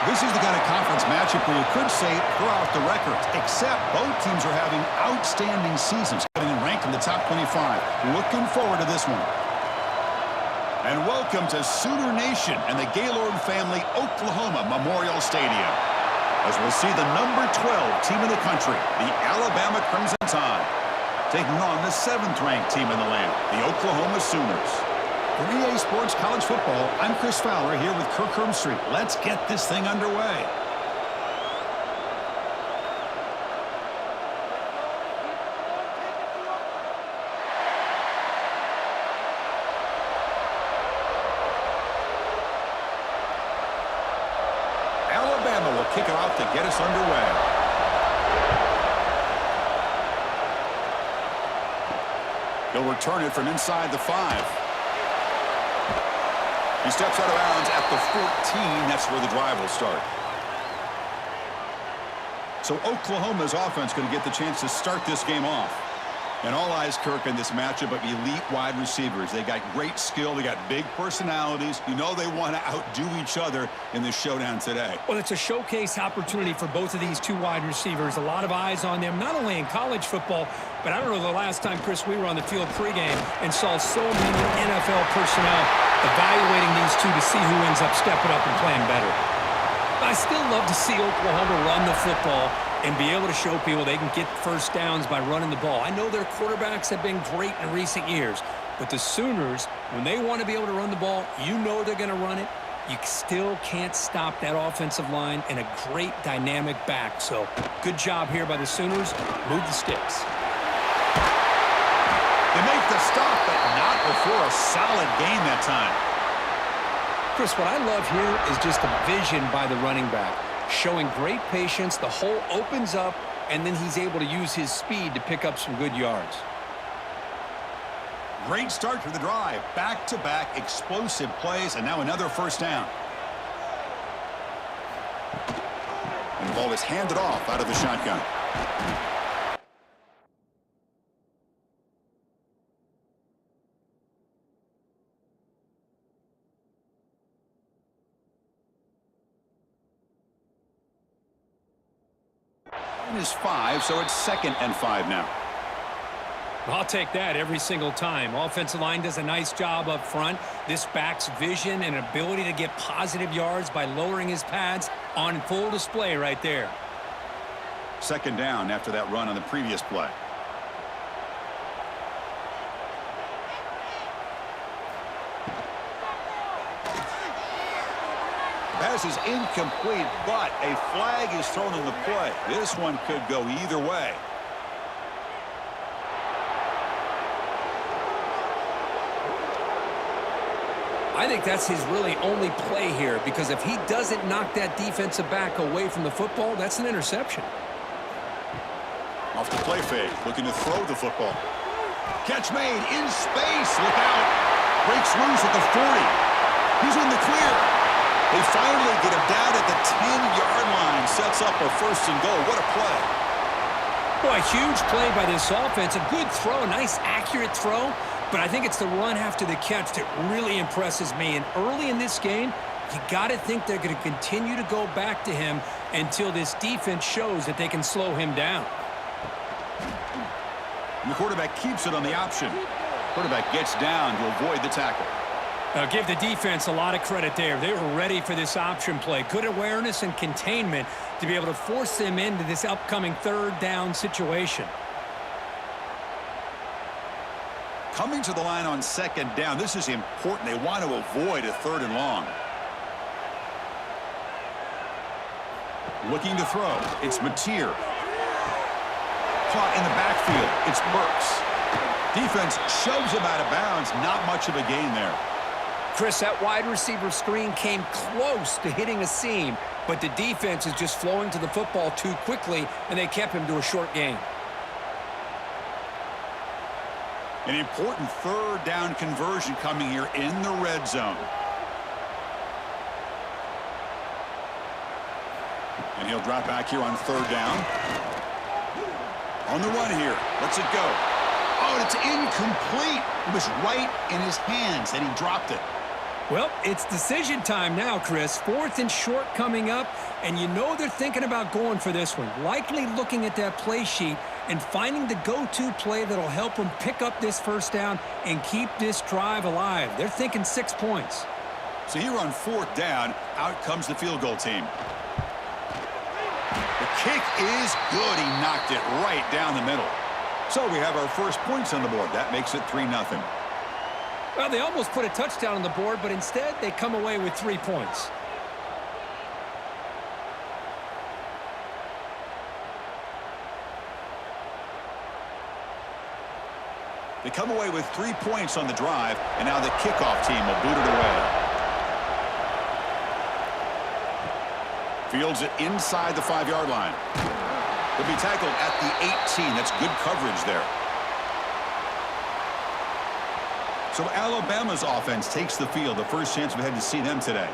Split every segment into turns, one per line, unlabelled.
This is the kind of conference matchup where you could say throw out the records, except both teams are having outstanding seasons, getting ranked in the top 25. Looking forward to this one. And welcome to Sooner Nation and the Gaylord family Oklahoma Memorial Stadium, as we'll see the number 12 team in the country, the Alabama Crimson Tide, taking on the 7th-ranked team in the land, the Oklahoma Sooners. For EA Sports College Football, I'm Chris Fowler here with Kirk Herbstreit. Let's get this thing underway. Alabama will kick it off to get us underway. He'll return it from inside the 5. He steps out of bounds at the 14. That's where the drive will start. So Oklahoma's offense going to get the chance to start this game off. And all eyes, Kirk, in this matchup of elite wide receivers. They got great skill. They got big personalities. You know they want to outdo each other in this showdown today.
Well, it's a showcase opportunity for both of these two wide receivers. A lot of eyes on them, not only in college football, but I don't know the last time, Chris, we were on the field pregame and saw so many NFL personnel evaluating these two to see who ends up stepping up and playing better. I still love to see Oklahoma run the football and be able to show people they can get first downs by running the ball. I know their quarterbacks have been great in recent years, but the Sooners, when they want to be able to run the ball, you know they're going to run it. You still can't stop that offensive line and a great dynamic back. So good job here by the Sooners. Move the sticks.
They make the stop, but not before a solid gain that time.
Chris, what I love here is just the vision by the running back. Showing great patience, the hole opens up, and then he's able to use his speed to pick up some good yards.
Great start to the drive. Back-to-back explosive plays, and now another first down. And the ball is handed off out of the shotgun. Is 5, so it's 2nd and 5 now.
I'll take that every single time. Offensive line does a nice job up front. This back's vision and ability to get positive yards by lowering his pads on full display right there.
2nd down after that run on the previous play. Pass is incomplete, but a flag is thrown in the play. This one could go either way.
I think that's his really only play here, because if he doesn't knock that defensive back away from the football, that's an interception.
Off the play fake, looking to throw the football. Catch made in space. Look out. Breaks loose at the 40. He's in the clear. They finally get him down at the 10-yard line. Sets up a 1st and goal. What a play.
Boy, a huge play by this offense. A good throw, a nice accurate throw. But I think it's the run after the catch that really impresses me. And early in this game, you got to think they're going to continue to go back to him until this defense shows that they can slow him down.
And the quarterback keeps it on the option. Quarterback gets down to avoid the tackle.
Now, give the defense a lot of credit there. They were ready for this option play. Good awareness and containment to be able to force them into this upcoming 3rd down situation.
Coming to the line on 2nd down, this is important. They want to avoid a 3rd and long. Looking to throw. It's Mateer. Caught in the backfield. It's Burks. Defense shoves him out of bounds. Not much of a gain there.
Chris, that wide receiver screen came close to hitting a seam, but the defense is just flowing to the football too quickly, and they kept him to a short gain.
An important 3rd down conversion coming here in the red zone. And he'll drop back here on 3rd down. On the run here. Lets it go. Oh, it's incomplete. It was right in his hands, and he dropped it.
Well, it's decision time now, Chris. 4th and short coming up, and you know they're thinking about going for this one. Likely looking at that play sheet and finding the go-to play that'll help them pick up this first down and keep this drive alive. They're thinking 6 points.
So here on 4th down, out comes the field goal team. The kick is good. He knocked it right down the middle. So we have our first points on the board. That makes it 3-0.
Well, they almost put a touchdown on the board, but instead they come away with 3 points.
They come away with 3 points on the drive, and now the kickoff team will boot it away. Fields it inside the 5-yard line. He'll be tackled at the 18. That's good coverage there. So Alabama's offense takes the field. The first chance we had to see them today.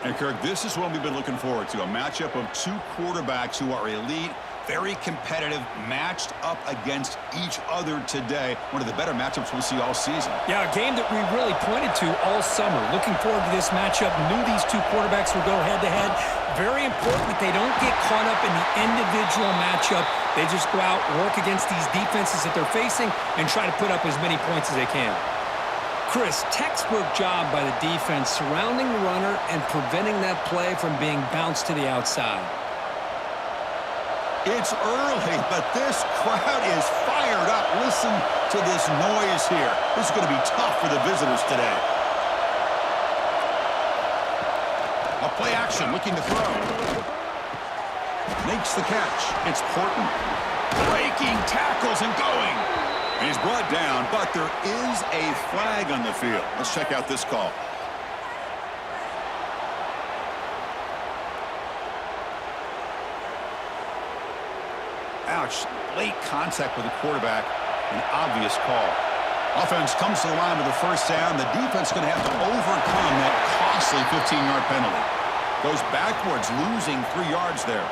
And Kirk, this is what we've been looking forward to. A matchup of 2 quarterbacks who are elite, very competitive, matched up against each other today. One of the better matchups we'll see all season.
Yeah, a game that we really pointed to all summer. Looking forward to this matchup. Knew these 2 quarterbacks would go head-to-head. Very important that they don't get caught up in the individual matchup. They just go out, work against these defenses that they're facing, and try to put up as many points as they can. Chris, textbook job by the defense surrounding the runner and preventing that play from being bounced to the outside.
It's early, but this crowd is fired up. Listen to this noise here. This is going to be tough for the visitors today. A play action, looking to throw. Makes the catch. It's Porton. Breaking tackles and going. He's brought down, but there is a flag on the field. Let's check out this call. Ouch. Late contact with the quarterback. An obvious call. Offense comes to the line with the first down. The defense is going to have to overcome that costly 15-yard penalty. Goes backwards, losing 3 yards there.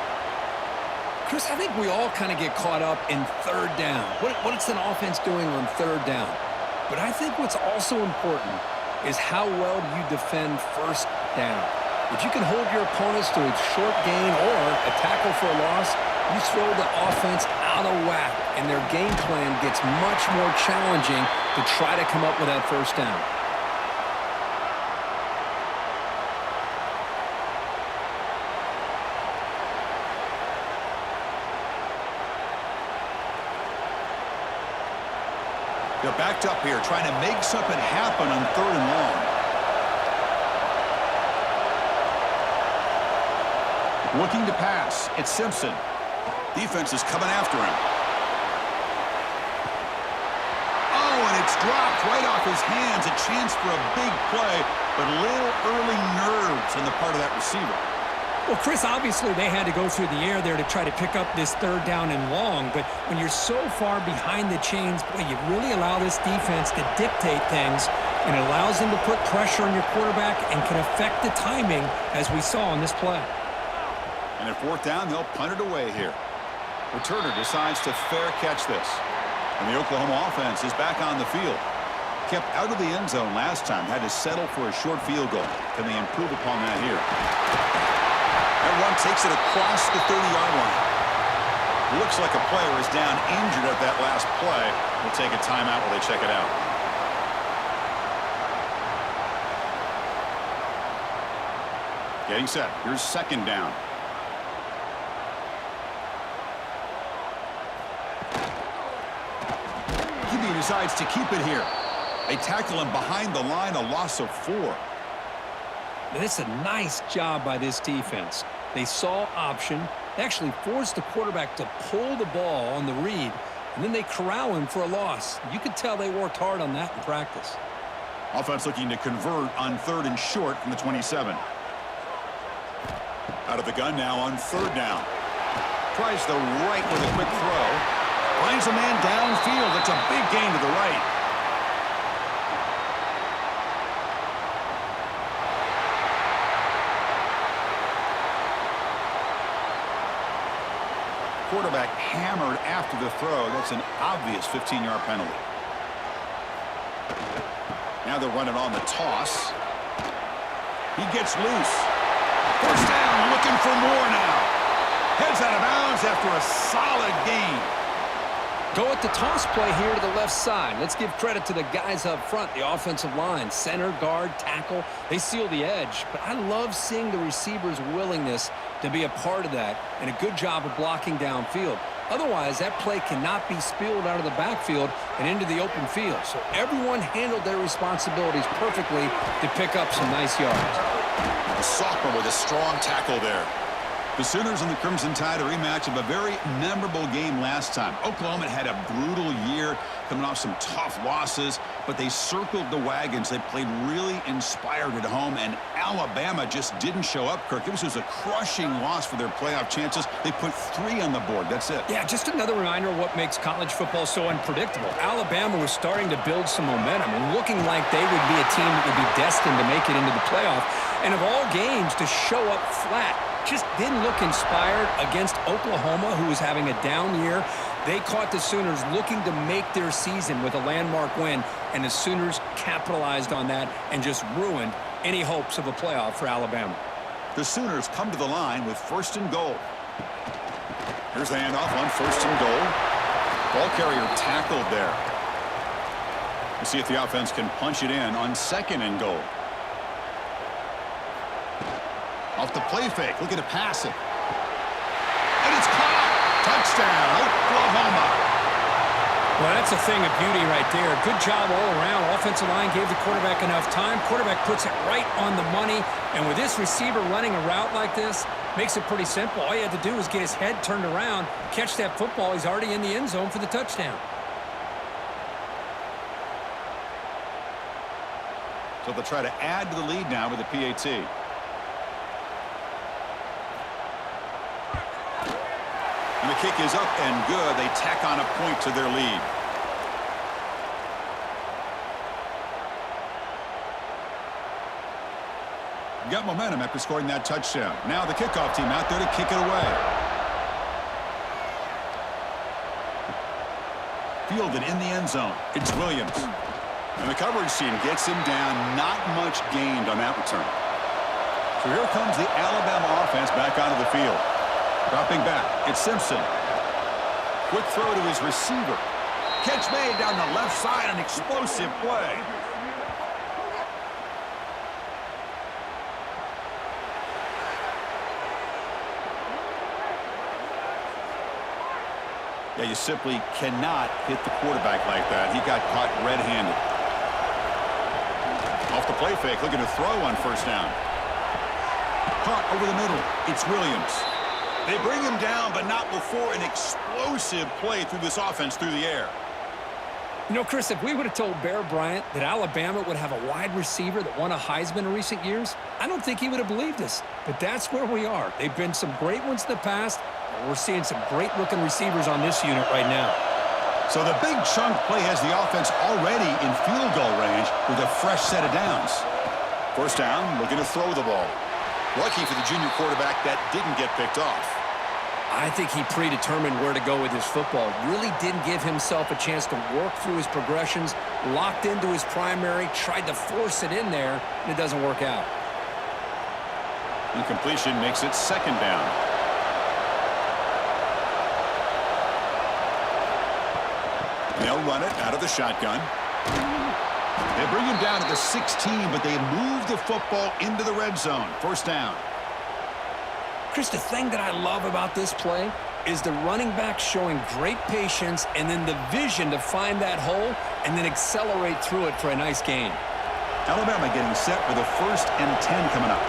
Chris, I think we all kind of get caught up in 3rd down. What's an offense doing on 3rd down? But I think what's also important is how well you defend 1st down. If you can hold your opponents to a short gain or a tackle for a loss, you throw the offense out of whack, and their game plan gets much more challenging to try to come up with that 1st down.
They're backed up here, trying to make something happen on 3rd and long. Looking to pass. It's Simpson. Defense is coming after him. Oh, and it's dropped right off his hands. A chance for a big play, but little early nerves on the part of that receiver.
Well, Chris, obviously they had to go through the air there to try to pick up this 3rd down and long, but when you're so far behind the chains, boy, you really allow this defense to dictate things, and it allows them to put pressure on your quarterback and can affect the timing, as we saw on this play.
And at 4th down, they'll punt it away here. Returner decides to fair catch this. And the Oklahoma offense is back on the field. Kept out of the end zone last time, had to settle for a short field goal. Can they improve upon that here? That run takes it across the 30-yard line. Looks like a player is down injured at that last play. We'll take a timeout while they check it out. Getting set. Here's 2nd down. He decides to keep it here. They tackle him behind the line, a loss of 4.
And it's a nice job by this defense. They saw option. They actually forced the quarterback to pull the ball on the read, and then they corral him for a loss. You could tell they worked hard on that in practice.
Offense looking to convert on 3rd and short from the 27. Out of the gun now on 3rd down. Tries the right with a quick throw. Finds a man downfield. That's a big gain to the right. Quarterback hammered after the throw. That's an obvious 15-yard penalty. Now they're running on the toss. He gets loose. First down, looking for more now. Heads out of bounds after a solid gain.
Go with the toss play here to the left side. Let's give credit to the guys up front, the offensive line, center, guard, tackle. They seal the edge. But I love seeing the receiver's willingness to be a part of that and a good job of blocking downfield. Otherwise, that play cannot be spilled out of the backfield and into the open field. So everyone handled their responsibilities perfectly to pick up some nice yards.
The sophomore with a strong tackle there.
The Sooners and the Crimson Tide, a rematch of a very memorable game last time. Oklahoma had a brutal year, coming off some tough losses, but they circled the wagons. They played really inspired at home, and Alabama just didn't show up, Kirk. It was a crushing loss for their playoff chances. They put 3 on the board. That's it.
Yeah, just another reminder of what makes college football so unpredictable. Alabama was starting to build some momentum and looking like they would be a team that would be destined to make it into the playoff. And of all games, to show up flat, just didn't look inspired against Oklahoma, who was having a down year. They caught the Sooners looking to make their season with a landmark win, and the Sooners capitalized on that and just ruined any hopes of a playoff for Alabama.
The Sooners come to the line with 1st and goal. Here's the handoff on 1st and goal. Ball carrier tackled there. We'll see if the offense can punch it in on 2nd and goal. Off the play fake, looking to pass it. And it's caught! Touchdown, Oklahoma!
Well, that's a thing of beauty right there. Good job all around. Offensive line gave the quarterback enough time. Quarterback puts it right on the money. And with this receiver running a route like this, makes it pretty simple. All you had to do was get his head turned around, catch that football. He's already in the end zone for the touchdown.
So they'll try to add to the lead now with the PAT. And the kick is up and good. They tack on a point to their lead. Got momentum after scoring that touchdown. Now the kickoff team out there to kick it away. Fielded in the end zone. It's Williams. And the coverage team gets him down. Not much gained on that return. So here comes the Alabama offense back onto the field. Dropping back, it's Simpson. Quick throw to his receiver. Catch made down the left side, an explosive play. Yeah, you simply cannot hit the quarterback like that. He got caught red-handed. Off the play fake, looking to throw on 1st down. Caught over the middle, it's Williams. They bring him down, but not before an explosive play through this offense through the air.
You know, Chris, if we would have told Bear Bryant that Alabama would have a wide receiver that won a Heisman in recent years, I don't think he would have believed us. But that's where we are. They've been some great ones in the past, and we're seeing some great-looking receivers on this unit right now.
So the big chunk play has the offense already in field goal range with a fresh set of downs. 1st down, looking to throw the ball. Lucky for the junior quarterback that didn't get picked off.
I think he predetermined where to go with his football. Really didn't give himself a chance to work through his progressions, locked into his primary, tried to force it in there, and it doesn't work out.
Incompletion makes it 2nd down. They'll run it out of the shotgun. They bring him down to the 16, but they move the football into the red zone. 1st down.
Chris, the thing that I love about this play is the running back showing great patience and then the vision to find that hole and then accelerate through it for a nice gain.
Alabama getting set for the 1st and 10 coming up.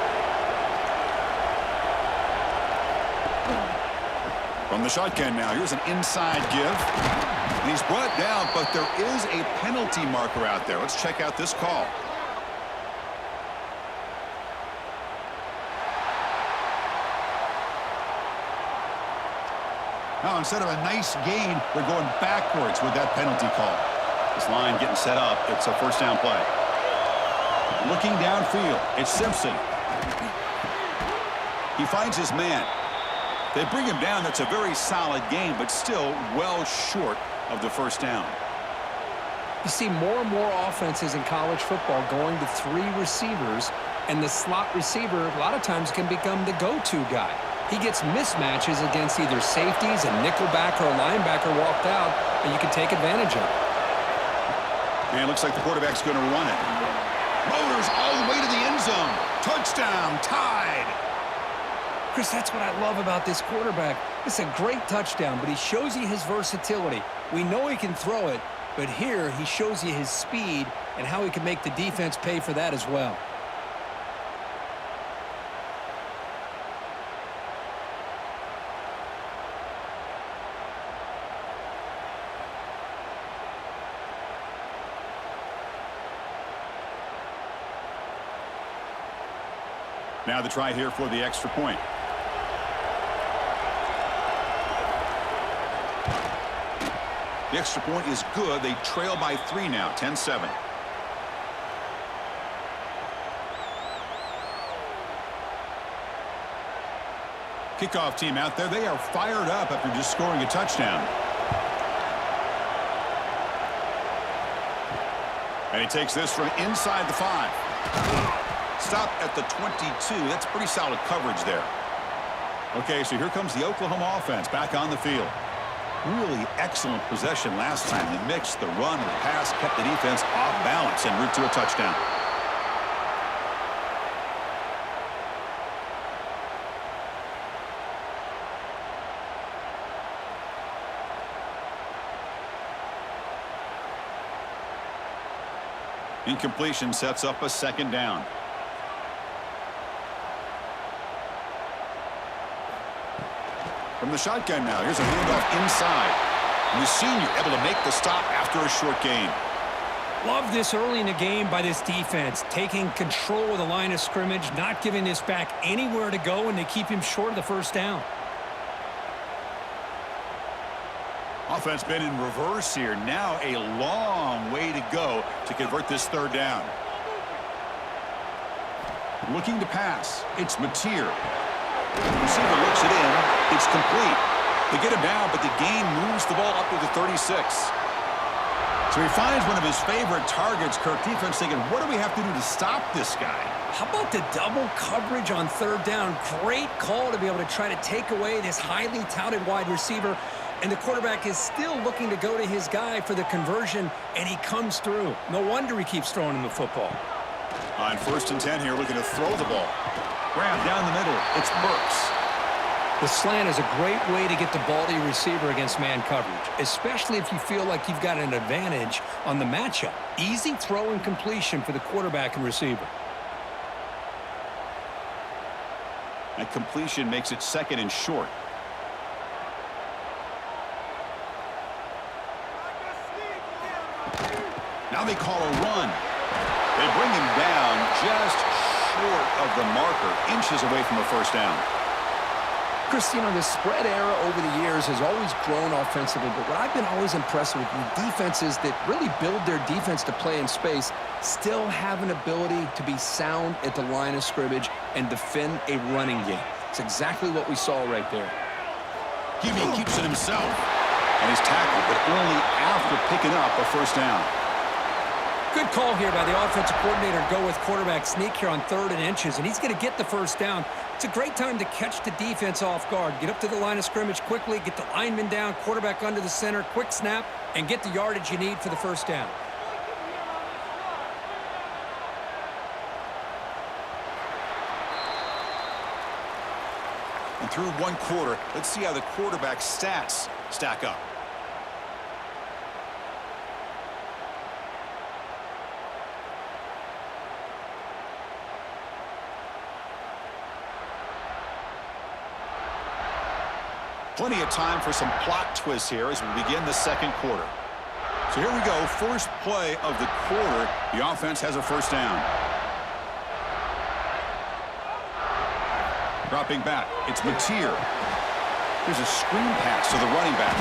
From the shotgun now, here's an inside give. And he's brought down, but there is a penalty marker out there. Let's check out this call. Now, instead of a nice gain, they're going backwards with that penalty call. This line getting set up. It's a 1st down play. Looking downfield, it's Simpson. He finds his man. They bring him down. That's a very solid game, but still well short of the 1st down.
You see more and more offenses in college football going to 3 receivers And the slot receiver, a lot of times, can become the go-to guy. He gets mismatches against either safeties, a nickelback, or a linebacker walked out, and you can take advantage of it.
And it looks like the quarterback's going to run it. Motors all the way to the end zone. Touchdown, tied.
Chris, that's what I love about this quarterback. It's a great touchdown, but he shows you his versatility. We know he can throw it, but here he shows you his speed and how he can make the defense pay for that as well.
Now the try here for the extra point. The extra point is good. They trail by 3 now, 10-7. Kickoff team out there. They are fired up after just scoring a touchdown. And he takes this from inside the 5. Stop at the 22. That's pretty solid coverage there. Okay, so here comes the Oklahoma offense back on the field. Really excellent possession last time. They mixed the run and the pass, kept the defense off balance en route to a touchdown. Incompletion sets up a second down. From the shotgun now, here's a handoff inside. And the senior able to make the stop after a short gain.
Love this early in the game by this defense, taking control of the line of scrimmage, not giving this back anywhere to go, and they keep him short of the first down.
Offense been in reverse here. Now a long way to go to convert this third down. Looking to pass. It's Mateer. The receiver looks it in. It's complete. They get him down, but the gain moves the ball up to the 36. So he finds one of his favorite targets. Kirk, defense thinking, what do we have to do to stop this guy?
How about the double coverage on third down? Great call to be able to try to take away this highly touted wide receiver. And the quarterback is still looking to go to his guy for the conversion, and he comes through. No wonder he keeps throwing him the football.
On 1st and 10 here, looking to throw the ball. Grab down the middle. It's Burks.
The slant is a great way to get the ball to your receiver against man coverage, especially if you feel like you've got an advantage on the matchup. Easy throw and completion for the quarterback and receiver.
That completion makes it 2nd and short. Now they call a run. They bring him down just short of the marker, inches away from a first down.
Chris, you know, the spread era over the years has always grown offensively, but what I've been always impressed with defenses that really build their defense to play in space still have an ability to be sound at the line of scrimmage and defend a running game. It's exactly what we saw right there.
Hebe keeps it himself, and he's tackled, but only after picking up a first down.
Good call here by the offensive coordinator. Go with quarterback sneak here on 3rd and inches, and he's going to get the first down. It's a great time to catch the defense off guard. Get up to the line of scrimmage quickly, get the lineman down, quarterback under the center, quick snap, and get the yardage you need for the first down.
And through 1 quarter, let's see how the quarterback's stats stack up. Plenty of time for some plot twists here as we begin the 2nd quarter. So here we go, first play of the quarter. The offense has a first down. Dropping back, it's Mateer. There's a screen pass to the running back.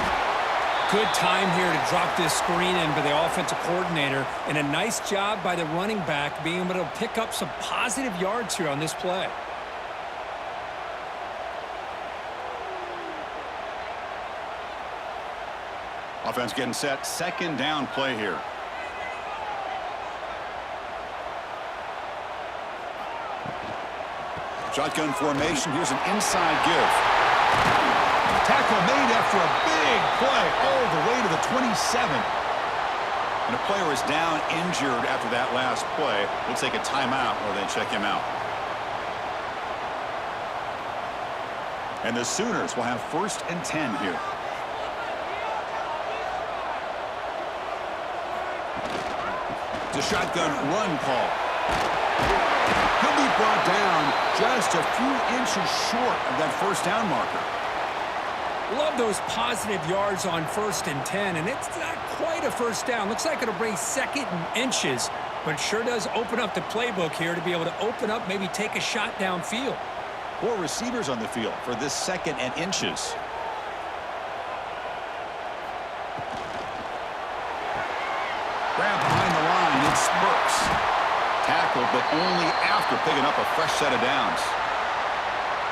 Good time here to drop this screen in by the offensive coordinator, and a nice job by the running back being able to pick up some positive yards here on this play.
Offense getting set, 2nd down play here. Shotgun formation. Here's an inside give. Tackle made after a big play all the way to the 27. And a player is down injured after that last play. We'll take a timeout while they check him out. And the Sooners will have 1st and 10 here. It's a shotgun run call. He'll be brought down just a few inches short of that 1st down marker.
Love those positive yards on 1st and 10, and it's not quite a 1st down. Looks like it'll bring 2nd and inches, but sure does open up the playbook here to be able to open up, maybe take a shot downfield.
4 receivers on the field for this 2nd and inches. Grab behind the line, it spurts. Tackled, but only after picking up a fresh set of downs.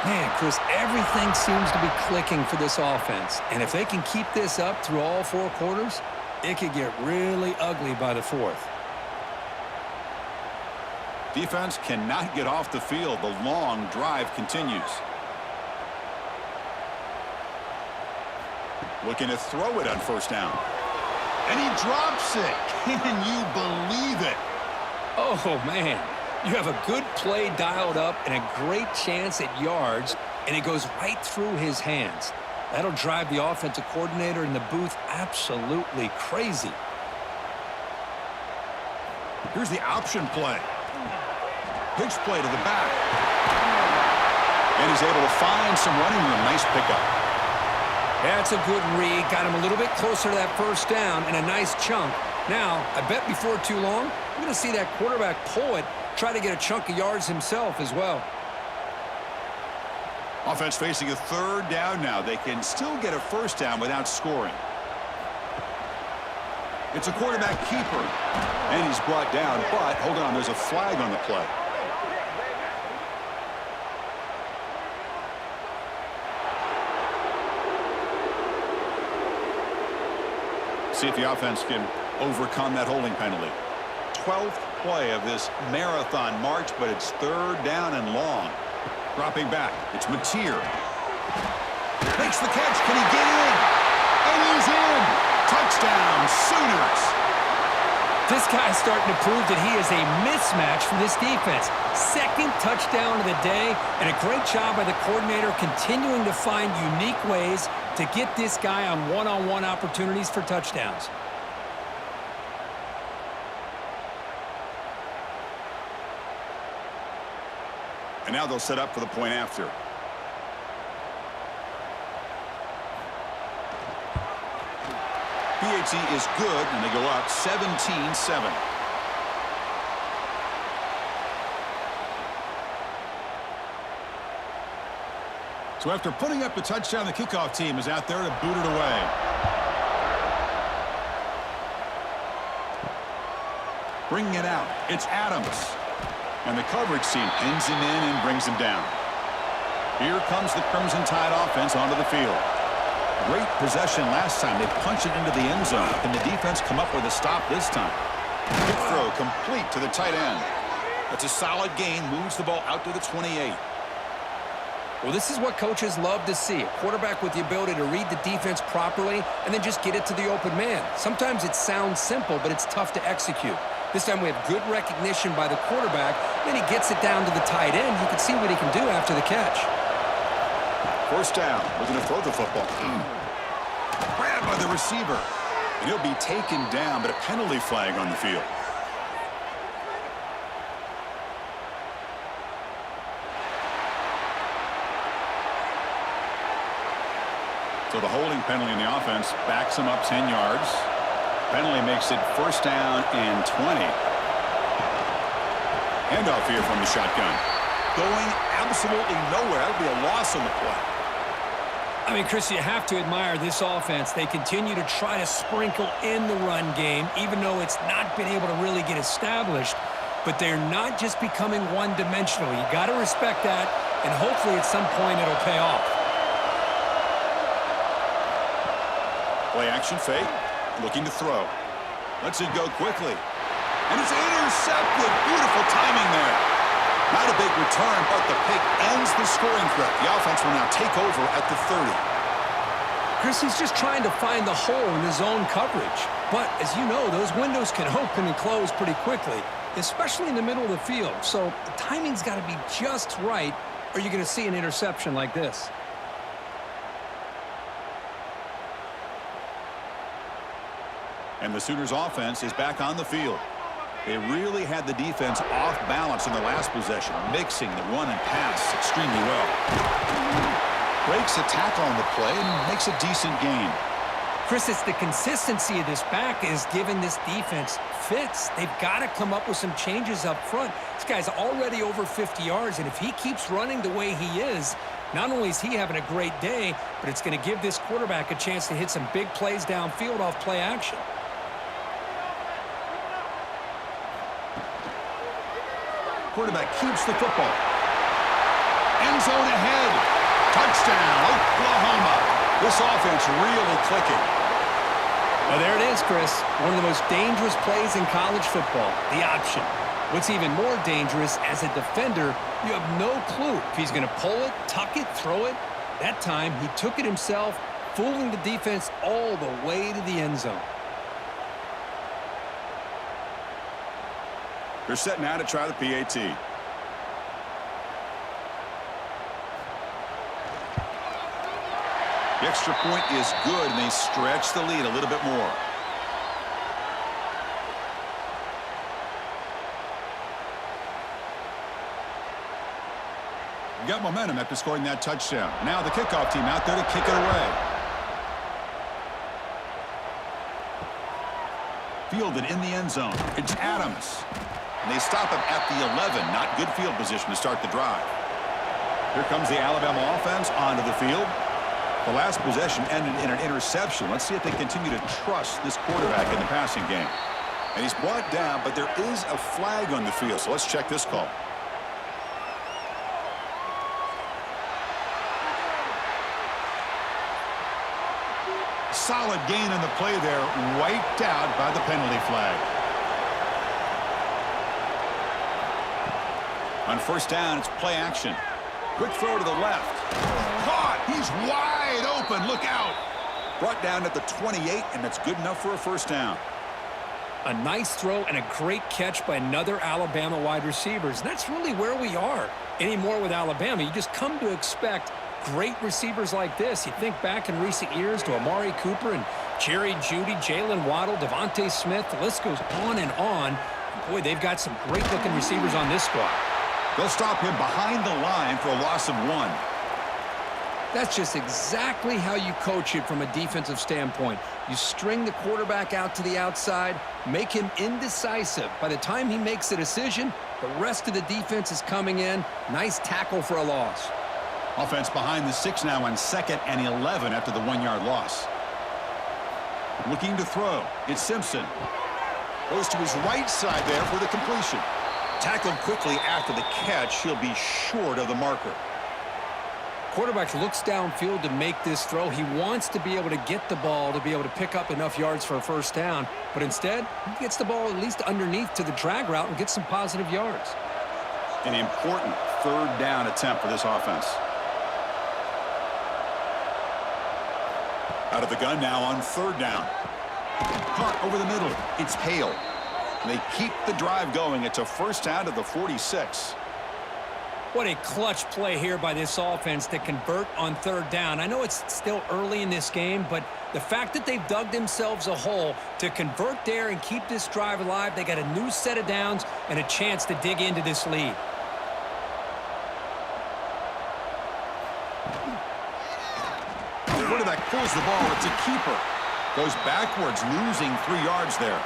Man, Chris, everything seems to be clicking for this offense. And if they can keep this up through all 4 quarters, it could get really ugly by the 4th.
Defense cannot get off the field. The long drive continues. Looking to throw it on 1st down. And he drops it. Can you believe it?
Oh, man. You have a good play dialed up and a great chance at yards, and it goes right through his hands. That'll drive the offensive coordinator in the booth absolutely crazy.
Here's the option play. Pitch play to the back. And he's able to find some running room. Nice pickup.
That's a good read. Got him a little bit closer to that 1st down and a nice chunk. Now, I bet before too long, we're going to see that quarterback pull it, try to get a chunk of yards himself as well.
Offense facing a 3rd down now. They can still get a 1st down without scoring. It's a quarterback keeper. And he's brought down, but hold on, there's a flag on the play. See if the offense can overcome that holding penalty. 12th play of this marathon march, but it's 3rd down and long. Dropping back, it's Mateer. Makes the catch, can he get in? And he's in! Touchdown, Sooners!
This guy's starting to prove that he is a mismatch for this defense. 2nd touchdown of the day, and a great job by the coordinator continuing to find unique ways to get this guy on one-on-one opportunities for touchdowns.
And now they'll set up for the point after. PAT is good, and they go up 17-7. So after putting up the touchdown, the kickoff team is out there to boot it away. Bringing it out, it's Adams. And the coverage team pins him in and brings him down. Here comes the Crimson Tide offense onto the field. Great possession last time. They punch it into the end zone. Can the defense come up with a stop this time? Quick throw complete to the tight end. That's a solid gain. Moves the ball out to the 28.
Well, this is what coaches love to see. A quarterback with the ability to read the defense properly and then just get it to the open man. Sometimes it sounds simple, but it's tough to execute. This time we have good recognition by the quarterback. Then he gets it down to the tight end. You can see what he can do after the catch.
1st down. Looking to throw the football. Grabbed by the receiver. And he'll be taken down, but a penalty flag on the field. So the holding penalty in the offense backs him up 10 yards. Penalty makes it 1st down and 20. Handoff here from the shotgun. Going absolutely nowhere. That would be a loss on the play.
I mean, Chris, you have to admire this offense. They continue to try to sprinkle in the run game, even though it's not been able to really get established. But they're not just becoming one-dimensional. You got to respect that, and hopefully at some point it'll pay off.
Play action fake. Looking to throw. Lets it go quickly. And it's intercepted. Beautiful timing there.
Not a big return, but the pick ends the scoring threat. The offense will now take over at the 30.
Chris, he's just trying to find the hole in his own coverage. But, as you know, those windows can open and close pretty quickly, especially in the middle of the field. So the timing's got to be just right, or you're going to see an interception like this.
And the Sooners offense is back on the field. They really had the defense off balance in the last possession, mixing the run and pass extremely well. Breaks a tackle on the play and makes a decent gain.
Chris, it's the consistency of this back is giving this defense fits. They've got to come up with some changes up front. This guy's already over 50 yards, and if he keeps running the way he is, not only is he having a great day, but it's going to give this quarterback a chance to hit some big plays downfield off play action.
Quarterback keeps the football. End zone ahead. Touchdown, Oklahoma. This offense really clicking.
Well, there it is, Chris. One of the most dangerous plays in college football, the option. What's even more dangerous, as a defender, you have no clue if he's going to pull it, tuck it, throw it. That time, he took it himself, fooling the defense all the way to the end zone.
They're set now to try the PAT. The extra point is good, and they stretch the lead a little bit more. Got momentum after scoring that touchdown. Now the kickoff team out there to kick it away. Fielded in the end zone. It's Adams. And they stop him at the 11. Not good field position to start the drive. Here comes the Alabama offense onto the field. The last possession ended in an interception. Let's see if they continue to trust this quarterback in the passing game. And he's brought down, but there is a flag on the field. So let's check this call. Solid gain on the play there, wiped out by the penalty flag. On first down, it's play action. Quick throw to the left. Caught! He's wide open. Look out! Brought down at the 28, and that's good enough for a first down.
A nice throw and a great catch by another Alabama wide receivers. And that's really where we are anymore with Alabama. You just come to expect great receivers like this. You think back in recent years to Amari Cooper and Jerry Jeudy, Jalen Waddle, Devontae Smith. The list goes on and on. And boy, they've got some great-looking receivers on this squad.
They'll stop him behind the line for a loss of 1.
That's just exactly how you coach it from a defensive standpoint. You string the quarterback out to the outside, make him indecisive. By the time he makes the decision, the rest of the defense is coming in. Nice tackle for a loss.
Offense behind the 6 now on 2nd and 11 after the 1-yard loss. Looking to throw. It's Simpson. Goes to his right side there for the completion. Tackled quickly after the catch. He'll be short of the marker.
Quarterback looks downfield to make this throw. He wants to be able to get the ball to be able to pick up enough yards for a first down. But instead, he gets the ball at least underneath to the drag route and gets some positive yards.
An important third down attempt for this offense. Out of the gun now on third down. Caught over the middle. It's Hale. They keep the drive going. It's a first down to the 46.
What a clutch play here by this offense to convert on third down. I know it's still early in this game, but the fact that they've dug themselves a hole to convert there and keep this drive alive, they got a new set of downs and a chance to dig into this lead.
The quarterback pulls the ball. It's a keeper. Goes backwards, losing 3 yards there.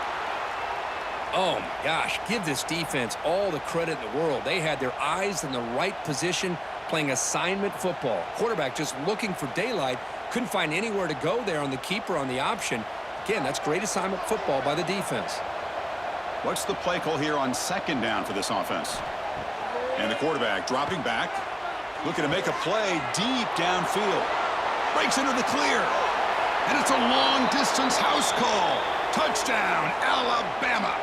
Oh, my gosh, give this defense all the credit in the world. They had their eyes in the right position, playing assignment football. Quarterback just looking for daylight, couldn't find anywhere to go there on the keeper on the option. Again, that's great assignment football by the defense.
What's the play call here on second down for this offense? And the quarterback dropping back, looking to make a play deep downfield. Breaks into the clear. And it's a long-distance house call. Touchdown, Alabama.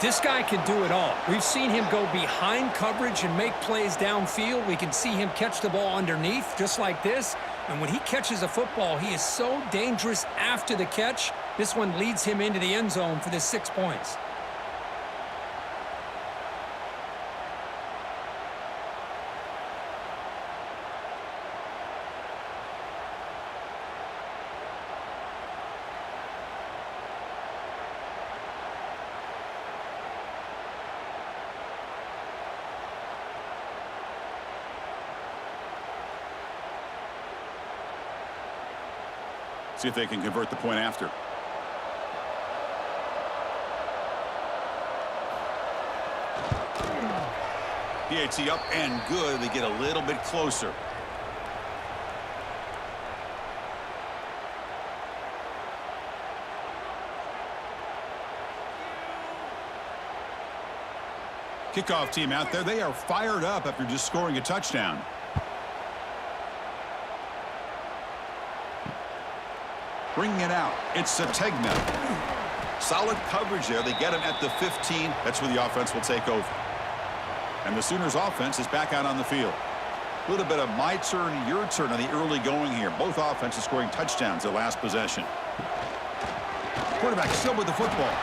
This guy can do it all. We've seen him go behind coverage and make plays downfield. We can see him catch the ball underneath just like this. And when he catches a football, he is so dangerous after the catch. This one leads him into the end zone for the 6 points.
See if they can convert the point after. PAT up and good. They get a little bit closer. Kickoff team out there. They are fired up after just scoring a touchdown. Bringing it out. It's Sategna. Solid coverage there. They get him at the 15. That's where the offense will take over. And the Sooners offense is back out on the field. A little bit of my turn, your turn on the early going here. Both offenses scoring touchdowns their last possession. Quarterback still with the football.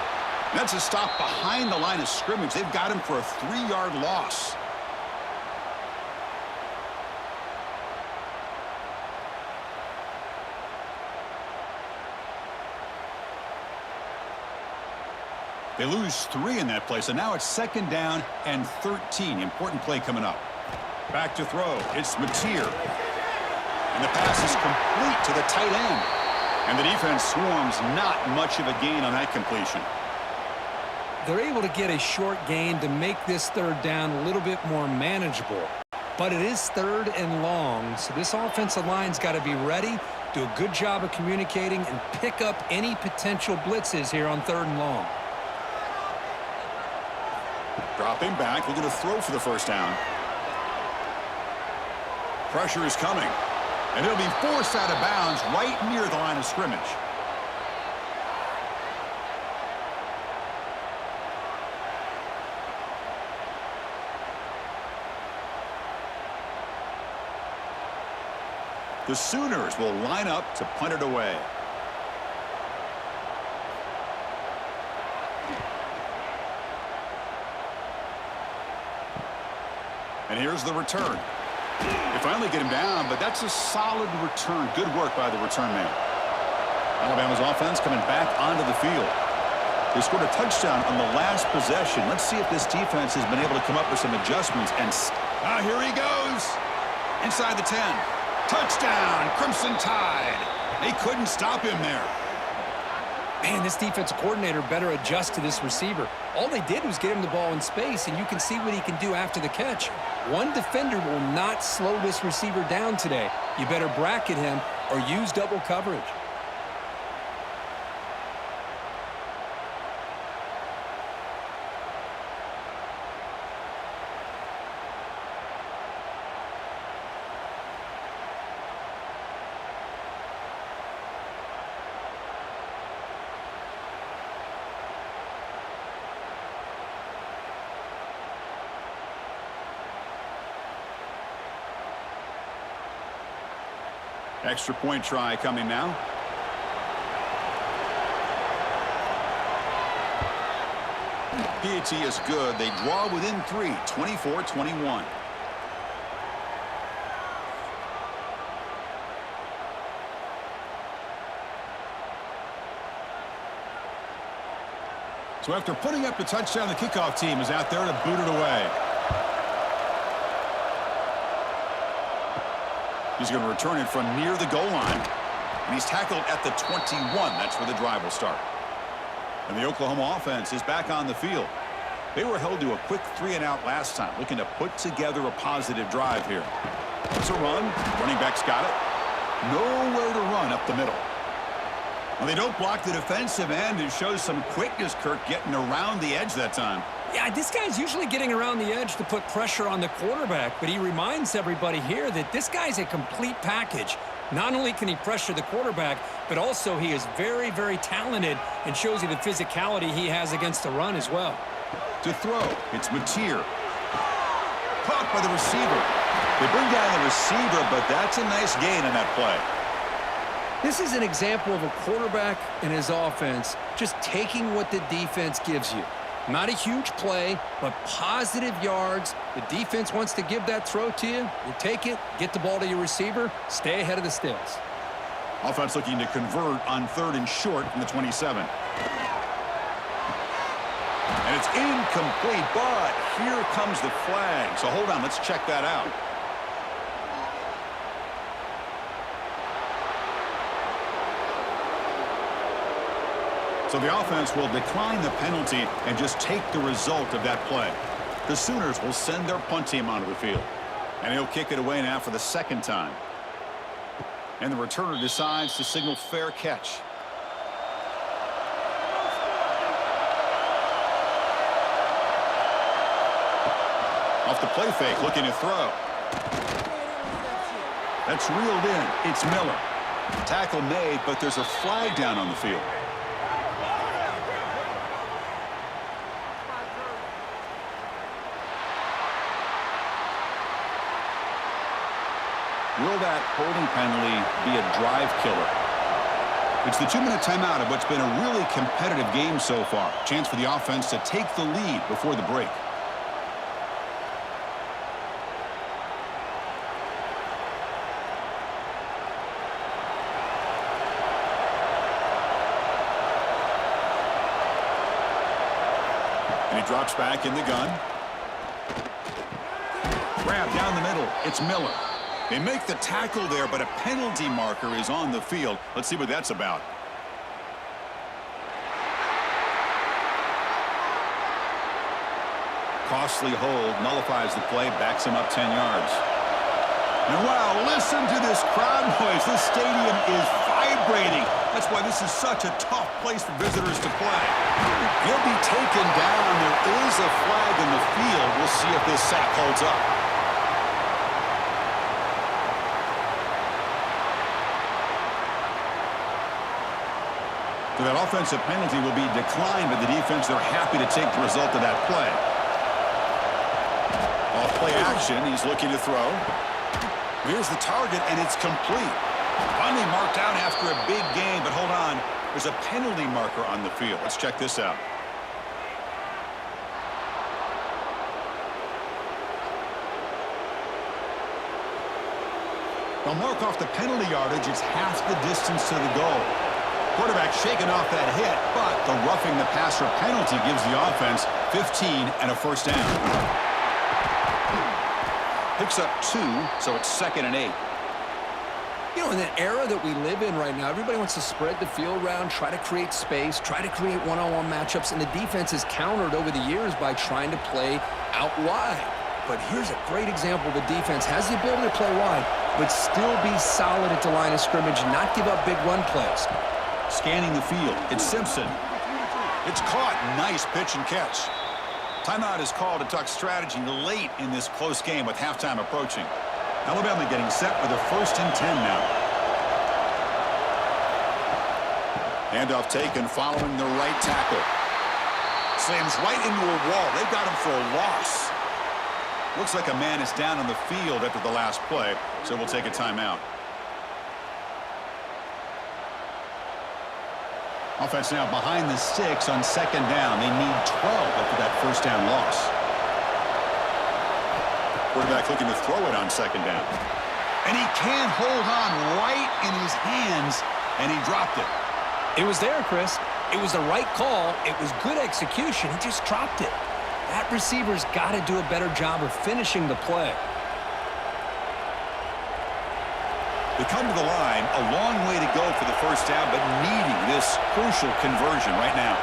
That's a stop behind the line of scrimmage. They've got him for a 3-yard loss. They lose 3 in that play, so now it's 2nd down and 13. Important play coming up. Back to throw. It's Mateer. And the pass is complete to the tight end. And the defense swarms. Not much of a gain on that completion.
They're able to get a short gain to make this 3rd down a little bit more manageable. But it is 3rd and long, so this offensive line's got to be ready, do a good job of communicating, and pick up any potential blitzes here on 3rd and long.
Dropping back, looking to throw for the 1st down. Pressure is coming. And it'll be forced out of bounds right near the line of scrimmage. The Sooners will line up to punt it away. And here's the return. They finally get him down, but that's a solid return. Good work by the return man. Alabama's offense coming back onto the field. They scored a touchdown on the last possession. Let's see if this defense has been able to come up with some adjustments. And here he goes. Inside the 10. Touchdown, Crimson Tide. They couldn't stop him there.
Man, this defensive coordinator better adjust to this receiver. All they did was get him the ball in space, and you can see what he can do after the catch. One defender will not slow this receiver down today. You better bracket him or use double coverage.
Extra point try coming now. PAT is good. They draw within 3, 24-21. So after putting up the touchdown, the kickoff team is out there to boot it away. He's going to return it from near the goal line. And he's tackled at the 21. That's where the drive will start. And the Oklahoma offense is back on the field. They were held to a quick 3-and-out last time, looking to put together a positive drive here. It's a run. Running back's got it. Nowhere to run up the middle. Well, they don't block the defensive end. It shows some quickness, Kirk, getting around the edge that time.
Yeah, this guy's usually getting around the edge to put pressure on the quarterback, but he reminds everybody here that this guy's a complete package. Not only can he pressure the quarterback, but also he is very, very talented and shows you the physicality he has against the run as well.
To throw, it's Mateer. Caught by the receiver. They bring down the receiver, but that's a nice gain on that play.
This is an example of a quarterback and his offense just taking what the defense gives you. Not a huge play, but positive yards. The defense wants to give that throw to you. You take it, get the ball to your receiver, stay ahead of the sticks.
Offense looking to convert on 3rd and short from the 27. And it's incomplete, but here comes the flag. So hold on, let's check that out. So the offense will decline the penalty and just take the result of that play. The Sooners will send their punt team onto the field. And he'll kick it away now for the 2nd time. And the returner decides to signal fair catch. Off the play fake, looking to throw. That's reeled in. It's Miller. Tackle made, but there's a flag down on the field. Will that holding penalty be a drive killer? It's the 2-minute timeout of what's been a really competitive game so far. Chance for the offense to take the lead before the break. And he drops back in the gun. Grab down the middle. It's Miller. They make the tackle there, but a penalty marker is on the field. Let's see what that's about. Costly hold, nullifies the play, backs him up 10 yards. And wow, listen to this crowd noise. This stadium is vibrating. That's why this is such a tough place for visitors to play. He'll be taken down. There is a flag in the field. We'll see if this sack holds up. So that offensive penalty will be declined by the defense. They're happy to take the result of that play. Off play action, he's looking to throw. Here's the target, and it's complete. Finally marked out after a big game, but hold on. There's a penalty marker on the field. Let's check this out. They'll mark off the penalty yardage. It's half the distance to the goal. Quarterback shaking off that hit, but the roughing the passer penalty gives the offense 15 and a 1st down. Picks up 2, so it's 2nd and 8.
You know, in the era that we live in right now, everybody wants to spread the field around, try to create space, try to create one-on-one matchups, and the defense has countered over the years by trying to play out wide. But here's a great example. The defense has the ability to play wide, but still be solid at the line of scrimmage, not give up big run plays.
Scanning the field, it's Simpson. It's caught. Nice pitch and catch. Timeout is called to talk strategy late in this close game with halftime approaching. Alabama getting set with a 1st and 10 now. Handoff taken following the right tackle. Slams right into a wall. They've got him for a loss. Looks like a man is down on the field after the last play, so we'll take a timeout. Offense now behind the 6 on 2nd down. They need 12 after that 1st down loss. Quarterback looking to throw it on 2nd down. And he can't hold on right in his hands, and he dropped it.
It was there, Chris. It was the right call. It was good execution. He just dropped it. That receiver's got to do a better job of finishing the play.
They come to the line, a long way to go for the 1st down, but needing this crucial conversion right now.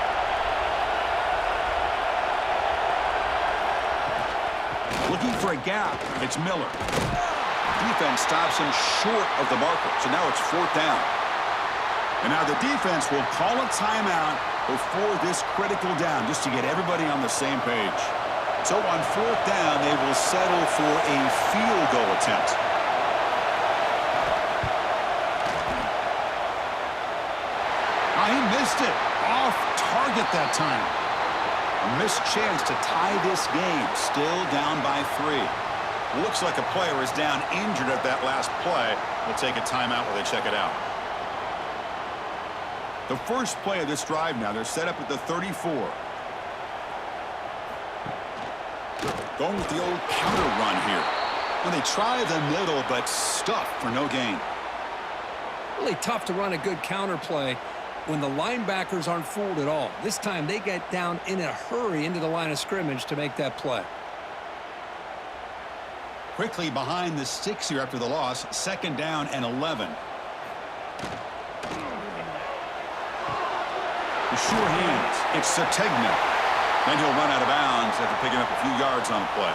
Looking for a gap. It's Miller. Defense stops him short of the marker, so now it's 4th down. And now the defense will call a timeout before this critical down, just to get everybody on the same page. So on 4th down, they will settle for a field goal attempt. He missed it. Off target that time. Missed chance to tie this game. Still down by 3. Looks like a player is down injured at that last play. We'll take a timeout while they check it out. The first play of this drive now, they're set up at the 34. Going with the old counter run here. And they try the middle, but stuffed for no gain.
Really tough to run a good counter play when the linebackers aren't fooled at all. This time they get down in a hurry into the line of scrimmage to make that play.
Quickly behind the 6 here after the loss. 2nd down and 11. The sure hands. It's Sategna. And he'll run out of bounds after picking up a few yards on the play.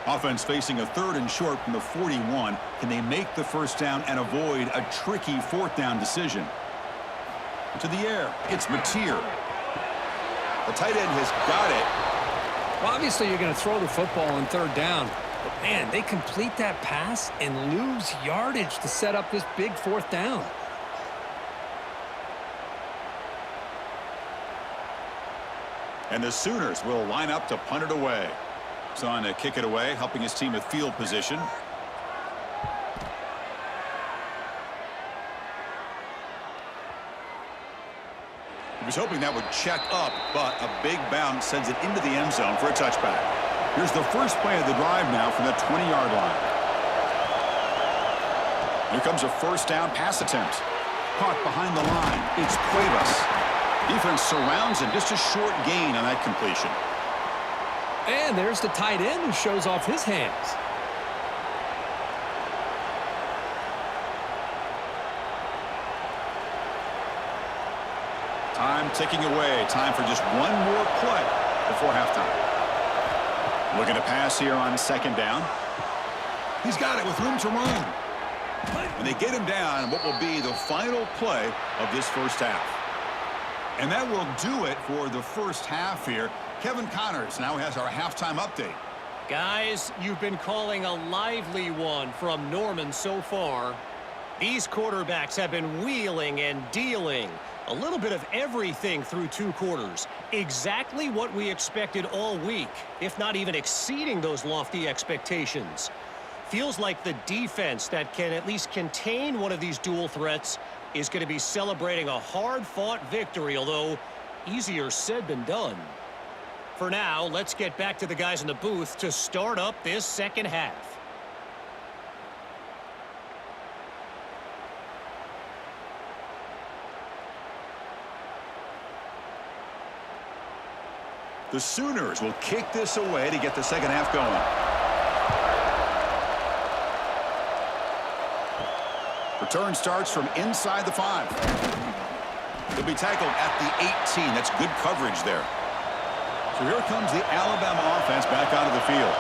Offense facing a 3rd and short from the 41. Can they make the first down and avoid a tricky 4th down decision? To the air. It's Mateer. The tight end has got it.
Well, obviously, you're going to throw the football on 3rd down. But, man, they complete that pass and lose yardage to set up this big 4th down.
And the Sooners will line up to punt it away. He's on to kick it away, helping his team with field position. He was hoping that would check up, but a big bounce sends it into the end zone for a touchback. Here's the first play of the drive now from the 20-yard line. Here comes a first down pass attempt. Caught behind the line. It's Cuevas. Defense surrounds him. Just a short gain on that completion.
And there's the tight end who shows off his hands.
Time ticking away. Time for just one more play before halftime. Looking to pass here on 2nd down. He's got it with room to run. And they get him down what will be the final play of this first half. And that will do it for the first half here. Kevin Connors now has our halftime update.
Guys, you've been calling a lively one from Norman so far. These quarterbacks have been wheeling and dealing. A little bit of everything through 2 quarters. Exactly what we expected all week, if not even exceeding those lofty expectations. Feels like the defense that can at least contain one of these dual threats is going to be celebrating a hard-fought victory, although easier said than done. For now, let's get back to the guys in the booth to start up this second half.
The Sooners will kick this away to get the second half going. Return starts from inside the 5. He'll be tackled at the 18. That's good coverage there. So here comes the Alabama offense back onto the field.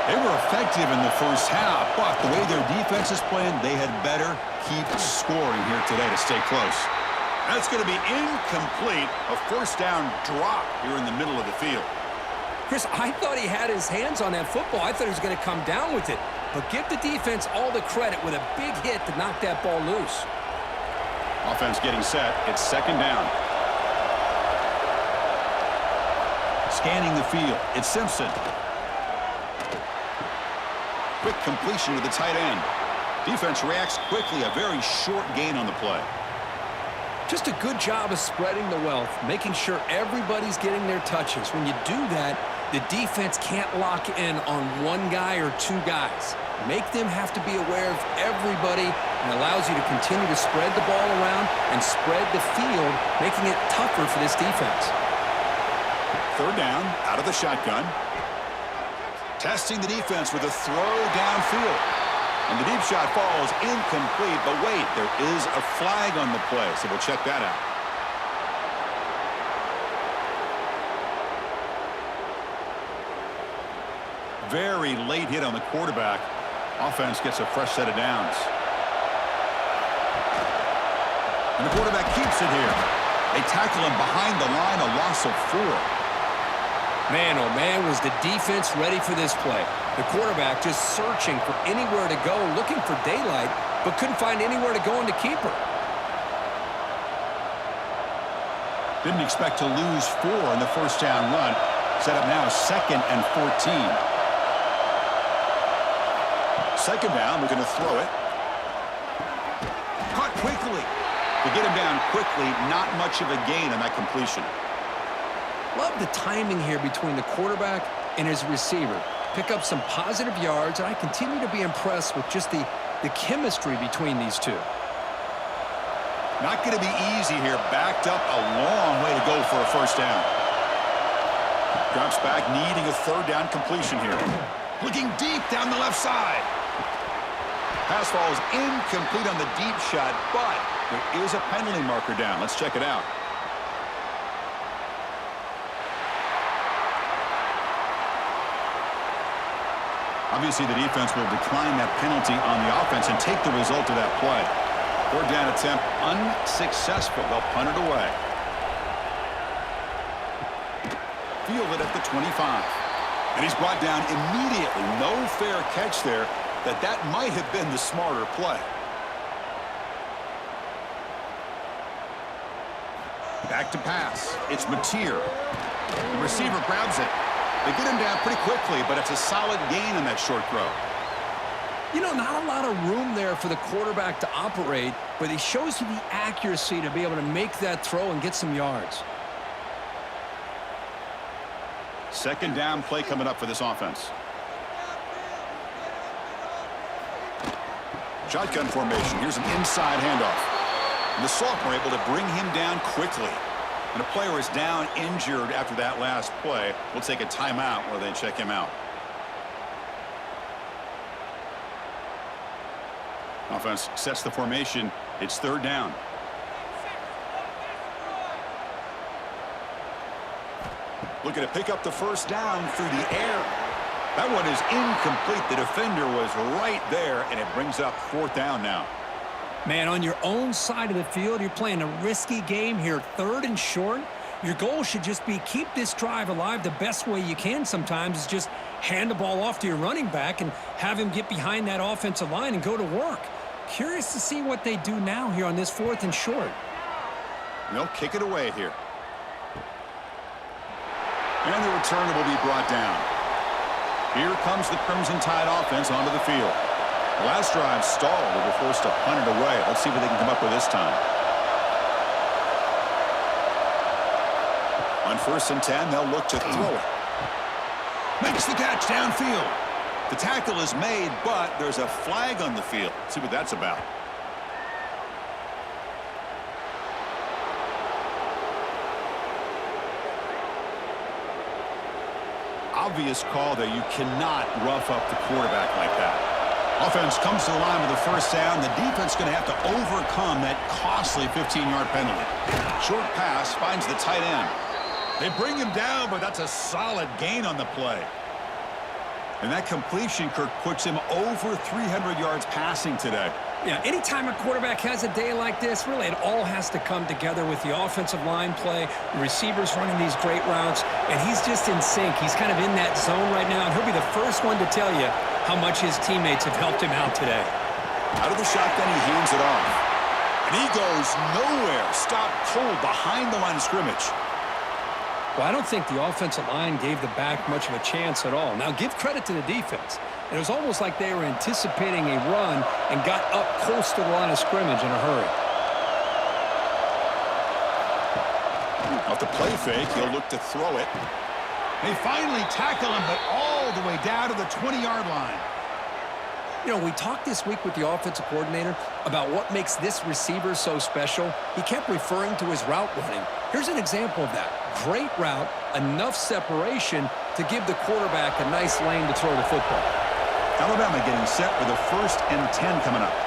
They were effective in the first half, but the way their defense is playing, they had better keep scoring here today to stay close. That's going to be incomplete. A first down drop here in the middle of the field.
Chris, I thought he had his hands on that football. I thought he was going to come down with it. But give the defense all the credit with a big hit to knock that ball loose.
Offense getting set. It's 2nd down. Scanning the field. It's Simpson. Quick completion to the tight end. Defense reacts quickly. A very short gain on the play.
Just a good job of spreading the wealth, making sure everybody's getting their touches. When you do that, the defense can't lock in on one guy or 2 guys. Make them have to be aware of everybody and allows you to continue to spread the ball around and spread the field, making it tougher for this defense.
3rd down, out of the shotgun. Testing the defense with a throw downfield. And the deep shot falls incomplete, but wait, there is a flag on the play, so we'll check that out. Very late hit on the quarterback. Offense gets a fresh set of downs. And the quarterback keeps it here. They tackle him behind the line, a loss of 4.
Man, oh man, was the defense ready for this play. The quarterback just searching for anywhere to go, looking for daylight, but couldn't find anywhere to go in the keeper.
Didn't expect to lose 4 in the first down run. Set up now 2nd and 14. Second down, we're going to throw it. Caught quickly. To get him down quickly, not much of a gain on that completion.
Love the timing here between the quarterback and his receiver. Pick up some positive yards, and I continue to be impressed with just the chemistry between these two.
Not going to be easy here. Backed up a long way to go for a first down. Drops back, needing a third down completion here. Looking deep down the left side. Pass falls incomplete on the deep shot, but there is a penalty marker down. Let's check it out. Obviously, the defense will decline that penalty on the offense and take the result of that play. Third down attempt unsuccessful. They'll punt it away. Fielded at the 25. And he's brought down immediately. No fair catch there. That might have been the smarter play. Back to pass. It's Mateer. The receiver grabs it. They get him down pretty quickly, but it's a solid gain on that short throw.
You know, not a lot of room there for the quarterback to operate, but he shows you the accuracy to be able to make that throw and get some yards.
Second down play coming up for this offense. Shotgun formation. Here's an inside handoff. And the sophomore able to bring him down quickly. And a player is down injured after that last play. We'll take a timeout while they check him out. Offense sets the formation. It's third down. Looking to pick up the first down through the air. That one is incomplete. The defender was right there, and it brings up fourth down now.
Man, on your own side of the field, you're playing a risky game here, third and short. Your goal should just be keep this drive alive the best way you can sometimes is just hand the ball off to your running back and have him get behind that offensive line and go to work. Curious to see what they do now here on this fourth and short.
They'll kick it away here. And the returner will be brought down. Here comes the Crimson Tide offense onto the field. The last drive stalled. They were forced to punt it away. Let's see what they can come up with this time. On 1st and 10, they'll look to throw it. Makes the catch downfield. The tackle is made, but there's a flag on the field. Let's see what that's about. Obvious call there. You cannot rough up the quarterback like that. Offense comes to the line with the first down. The defense going to have to overcome that costly 15-yard penalty. Short pass finds the tight end. They bring him down, but that's a solid gain on the play. And that completion, Kirk, puts him over 300 yards passing today.
Yeah, anytime a quarterback has a day like this, really it all has to come together with the offensive line play, the receivers running these great routes, and he's just in sync. He's kind of in that zone right now, and he'll be the first one to tell you how much his teammates have helped him out today.
Out of the shotgun, he hands it off. And he goes nowhere. Stopped cold behind the line of scrimmage.
Well, I don't think the offensive line gave the back much of a chance at all. Now, give credit to the defense. It was almost like they were anticipating a run and got up close to the line of scrimmage in a hurry.
Off the play fake, he'll look to throw it. They finally tackle him, but all the way down to the 20-yard line.
You know, we talked this week with the offensive coordinator about what makes this receiver so special. He kept referring to his route running. Here's an example of that. Great route, enough separation to give the quarterback a nice lane to throw the football.
Alabama getting set for the 1st and 10 coming up.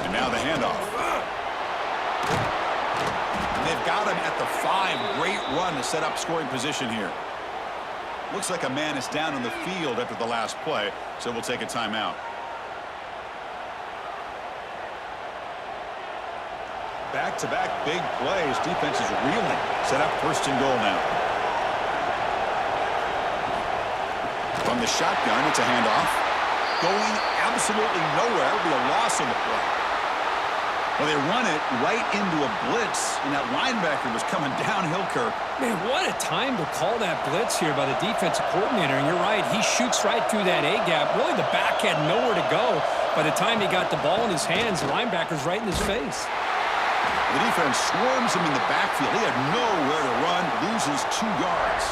And now the handoff. And they've got him at the 5. Great run to set up scoring position here. Looks like a man is down on the field after the last play, so we'll take a timeout. Back-to-back big plays. Defense is reeling. Set up 1st and goal now.
the shotgun. It's a handoff. Going absolutely nowhere. It'll be a loss on the play. Well, they run it right into a blitz, and that linebacker was coming downhill, Kirk.
Man, what a time to call that blitz here by the defensive coordinator. And you're right, he shoots right through that A-gap. Really, the back had nowhere to go. By the time he got the ball in his hands, the linebacker's right in his face.
The defense swarms him in the backfield. He had nowhere to run, loses 2 yards.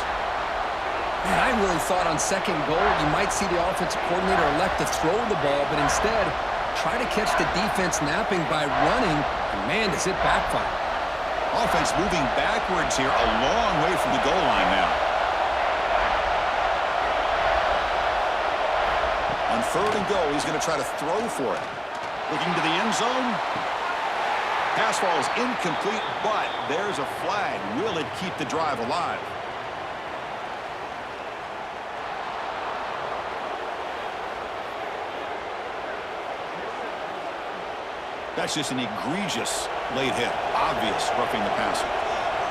Man, I really thought on second goal you might see the offensive coordinator elect to throw the ball, but instead try to catch the defense napping by running, and man, does it backfire.
Offense moving backwards here, a long way from the goal line now. On 3rd and goal, he's going to try to throw for it. Looking to the end zone. Pass ball is incomplete, but there's a flag. Will it keep the drive alive? That's just an egregious late hit. Obvious roughing the passer.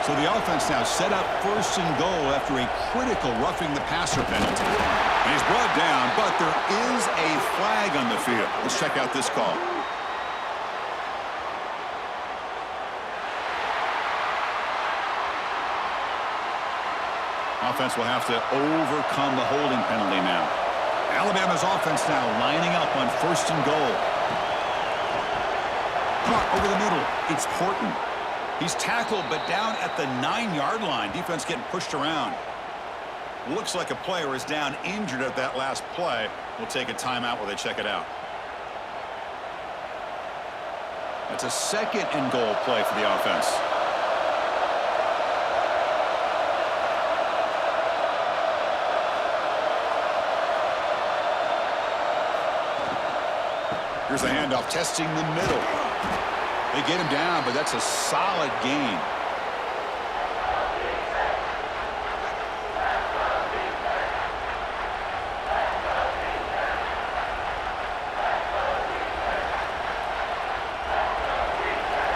So the offense now set up 1st and goal after a critical roughing the passer penalty. And he's brought down, but there is a flag on the field. Let's check out this call. Offense will have to overcome the holding penalty now. Alabama's offense now lining up on 1st and goal. Caught over the middle. It's Horton. He's tackled, but down at the 9-yard line. Defense getting pushed around. Looks like a player is down injured at that last play. We'll take a timeout while they check it out. That's a 2nd and goal play for the offense. Here's a handoff, testing the middle. They get him down, but that's a solid gain.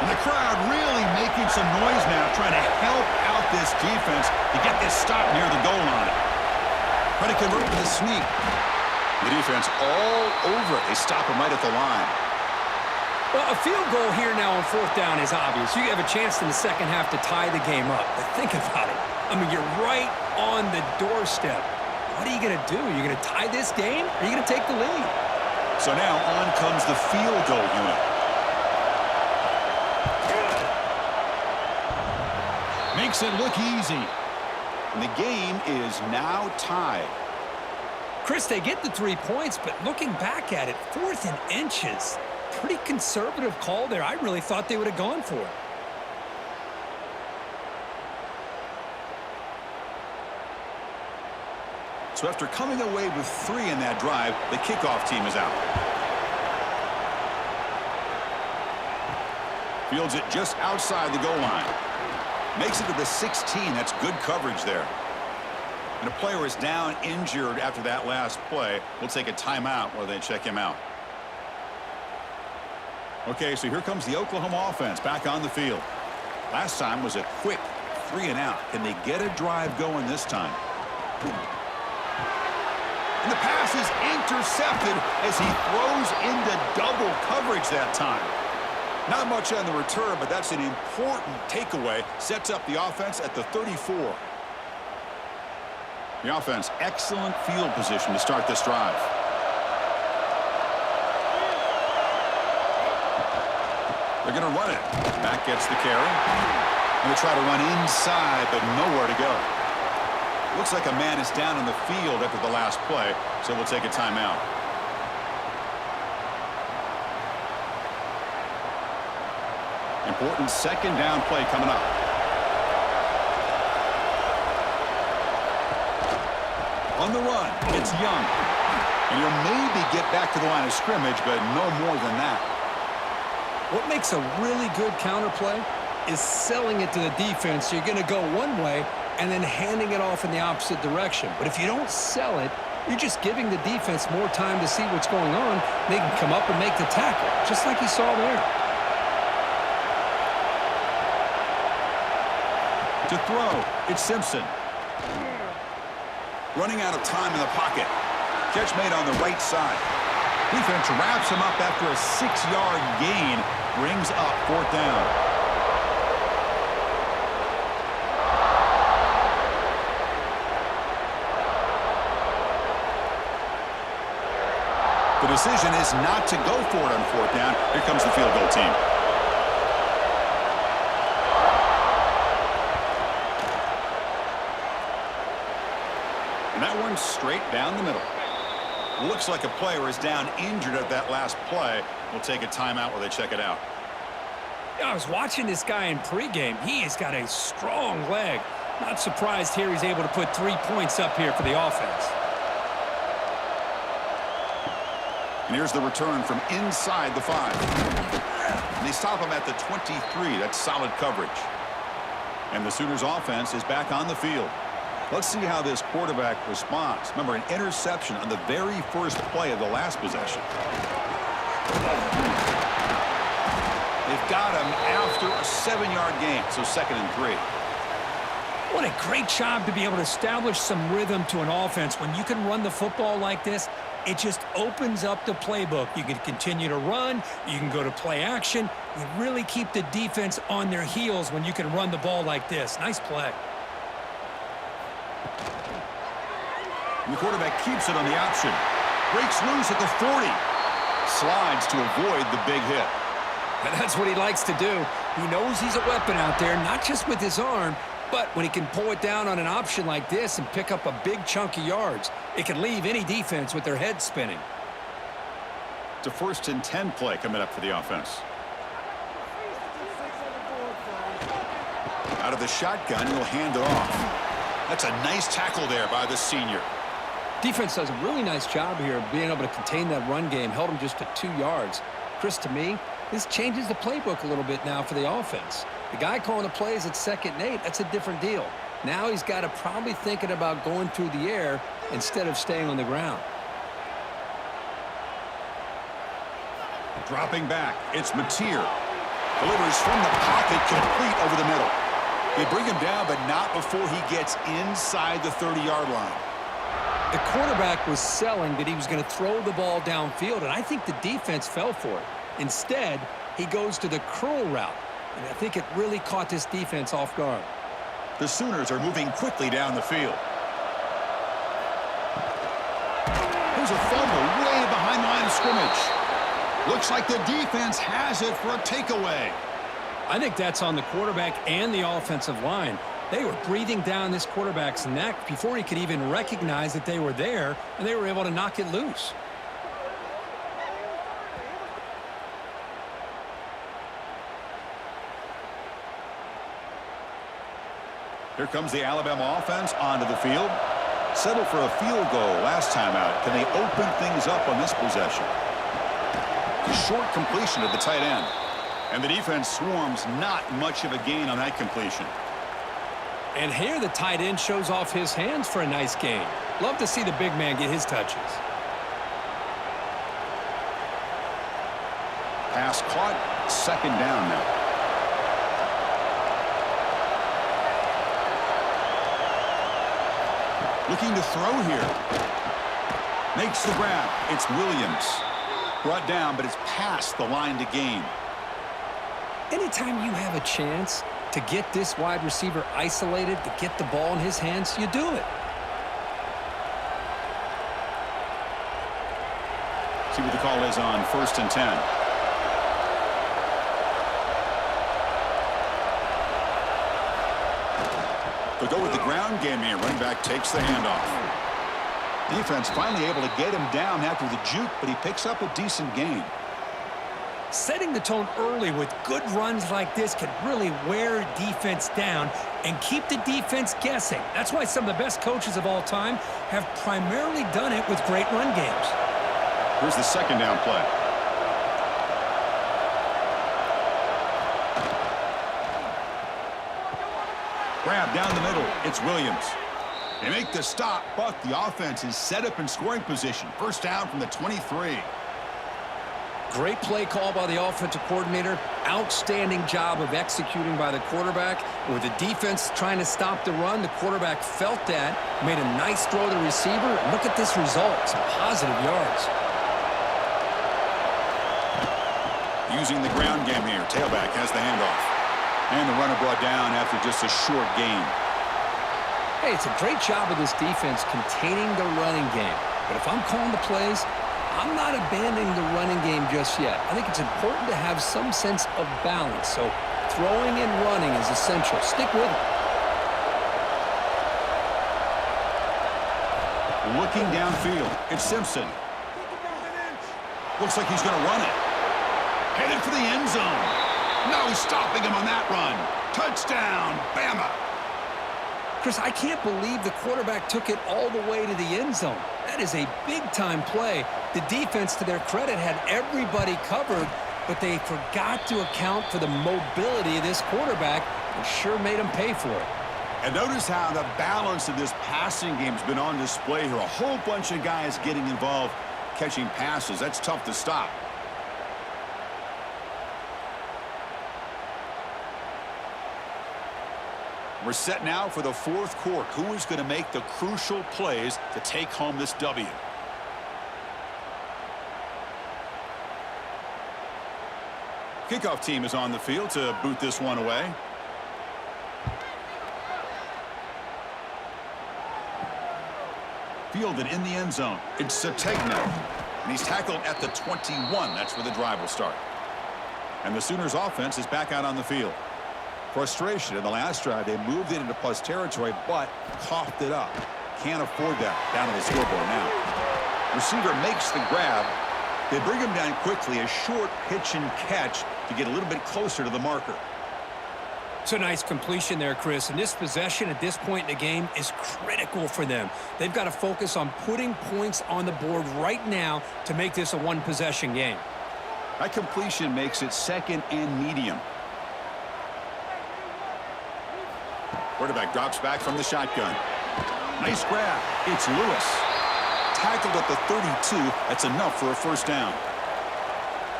And the crowd really making some noise now, trying to help out this defense to get this stop near the goal line. Try to convert to the sneak. The defense all over it. They stop him right at the line.
Well, a field goal here now on 4th down is obvious. You have a chance in the second half to tie the game up. But think about it. I mean, you're right on the doorstep. What are you going to do? Are you going to tie this game? Or are you going to take the lead?
So now on comes the field goal unit. Makes it look easy. And the game is now tied.
Chris, they get the 3 points, but looking back at it, 4th and inches. Pretty conservative call there. I really thought they would have gone for it.
So after coming away with 3 in that drive, the kickoff team is out. Fields it just outside the goal line. Makes it to the 16. That's good coverage there. And a player is down injured after that last play. We'll take a timeout while they check him out. Okay, so here comes the Oklahoma offense back on the field. Last time was a quick 3 and out. Can they get a drive going this time? And the pass is intercepted as he throws into double coverage that time. Not much on the return, but that's an important takeaway. Sets up the offense at the 34. The offense, excellent field position to start this drive. They're going to run it. Back gets the carry. Going to try to run inside, but nowhere to go. Looks like a man is down in the field after the last play, so we'll take a timeout. Important 2nd down play coming up. On the run, it's Young. And he'll maybe get back to the line of scrimmage, but no more than that.
What makes a really good counterplay is selling it to the defense. So you're going to go one way and then handing it off in the opposite direction. But if you don't sell it, you're just giving the defense more time to see what's going on. They can come up and make the tackle, just like you saw there.
To throw, it's Simpson. Running out of time in the pocket.
Catch made on the right side. Defense wraps him up after a 6-yard gain. Brings up 4th down. The decision is not to go for it on 4th down. Here comes the field goal team. And that one's straight down the middle. Looks like a player is down injured at that last play. We'll take a timeout while they check it out.
I was watching this guy in pregame. He has got a strong leg. Not surprised here he's able to put 3 points up here for the offense.
And here's the return from inside the 5. And they stop him at the 23. That's solid coverage. And the Sooners offense is back on the field. Let's see how this quarterback responds. Remember, an interception on the very first play of the last possession. They've got him after a 7-yard gain, so 2nd and 3.
What a great job to be able to establish some rhythm to an offense. When you can run the football like this, it just opens up the playbook. You can continue to run. You can go to play action. You really keep the defense on their heels when you can run the ball like this. Nice play.
And the quarterback keeps it on the option. Breaks loose at the 40. Slides to avoid the big hit.
And that's what he likes to do. He knows he's a weapon out there, not just with his arm, but when he can pull it down on an option like this and pick up a big chunk of yards, it can leave any defense with their head spinning.
It's a 1st and 10 play coming up for the offense. Out of the shotgun, he'll hand it off. That's a nice tackle there by the senior.
Defense does a really nice job here of being able to contain that run game, held him just to 2 yards. Chris, to me, this changes the playbook a little bit now for the offense. The guy calling the plays at 2nd and 8, that's a different deal. Now he's got to probably thinking about going through the air instead of staying on the ground.
Dropping back, it's Mateer. Delivers from the pocket, complete over the middle. They bring him down, but not before he gets inside the 30-yard line.
The quarterback was selling that he was going to throw the ball downfield, and I think the defense fell for it. Instead, he goes to the curl route, and I think it really caught this defense off guard.
The Sooners are moving quickly down the field. Here's a fumble way behind the line of scrimmage. Looks like the defense has it for a takeaway.
I think that's on the quarterback and the offensive line. They were breathing down this quarterback's neck before he could even recognize that they were there, and they were able to knock it loose.
Here comes the Alabama offense onto the field. Settled for a field goal last time out. Can they open things up on this possession? A short completion at the tight end. And the defense swarms, not much of a gain on that completion.
And here the tight end shows off his hands for a nice gain. Love to see the big man get his touches.
Pass caught, 2nd down now. Looking to throw here. Makes the grab. It's Williams. Brought down, but it's past the line to gain.
Anytime you have a chance to get this wide receiver isolated, to get the ball in his hands, you do it.
See what the call is on 1st and 10. They'll go with the ground game here. Running back takes the handoff. Defense finally able to get him down after the juke, but he picks up a decent gain.
Setting the tone early with good runs like this can really wear defense down and keep the defense guessing. That's why some of the best coaches of all time have primarily done it with great run games.
Here's the 2nd down play. Grab down the middle. It's Williams. They make the stop, but the offense is set up in scoring position. 1st down from the 23.
Great play call by the offensive coordinator. outstanding job of executing by the quarterback. With the defense trying to stop the run, the quarterback felt that, made a nice throw to the receiver. And look at this result, some positive yards.
Using the ground game here. Tailback has the handoff. And the runner brought down after just a short gain.
Hey, it's a great job of this defense containing the running game. But if I'm calling the plays, I'm not abandoning the running game just yet. I think it's important to have some sense of balance. So throwing and running is essential. Stick with it.
Looking downfield, it's Simpson. Looks like he's going to run it. Headed for the end zone. No stopping him on that run. Touchdown, Bama.
Chris, I can't believe the quarterback took it all the way to the end zone. That is a big-time play. The defense, to their credit, had everybody covered, but they forgot to account for the mobility of this quarterback and sure made him pay for it.
And notice how the balance of this passing game has been on display here. A whole bunch of guys getting involved, catching passes. That's tough to stop. We're set now for the fourth quarter. Who is going to make the crucial plays to take home this W? Kickoff team is on the field to boot this one away. Fielded in the end zone. It's Sategna. And he's tackled at the 21. That's where the drive will start. And the Sooners offense is back out on the field. Frustration in the last drive. They moved it into plus territory, but coughed it up. Can't afford that. Down to the scoreboard now. Receiver makes the grab. They bring him down quickly. A short pitch and catch to get a little bit closer to the marker.
It's a nice completion there, Chris. And this possession at this point in the game is critical for them. They've got to focus on putting points on the board right now to make this a one-possession game.
That completion makes it second and medium. Quarterback drops back from the shotgun. Nice grab. It's Lewis. Tackled at the 32. That's enough for a first down.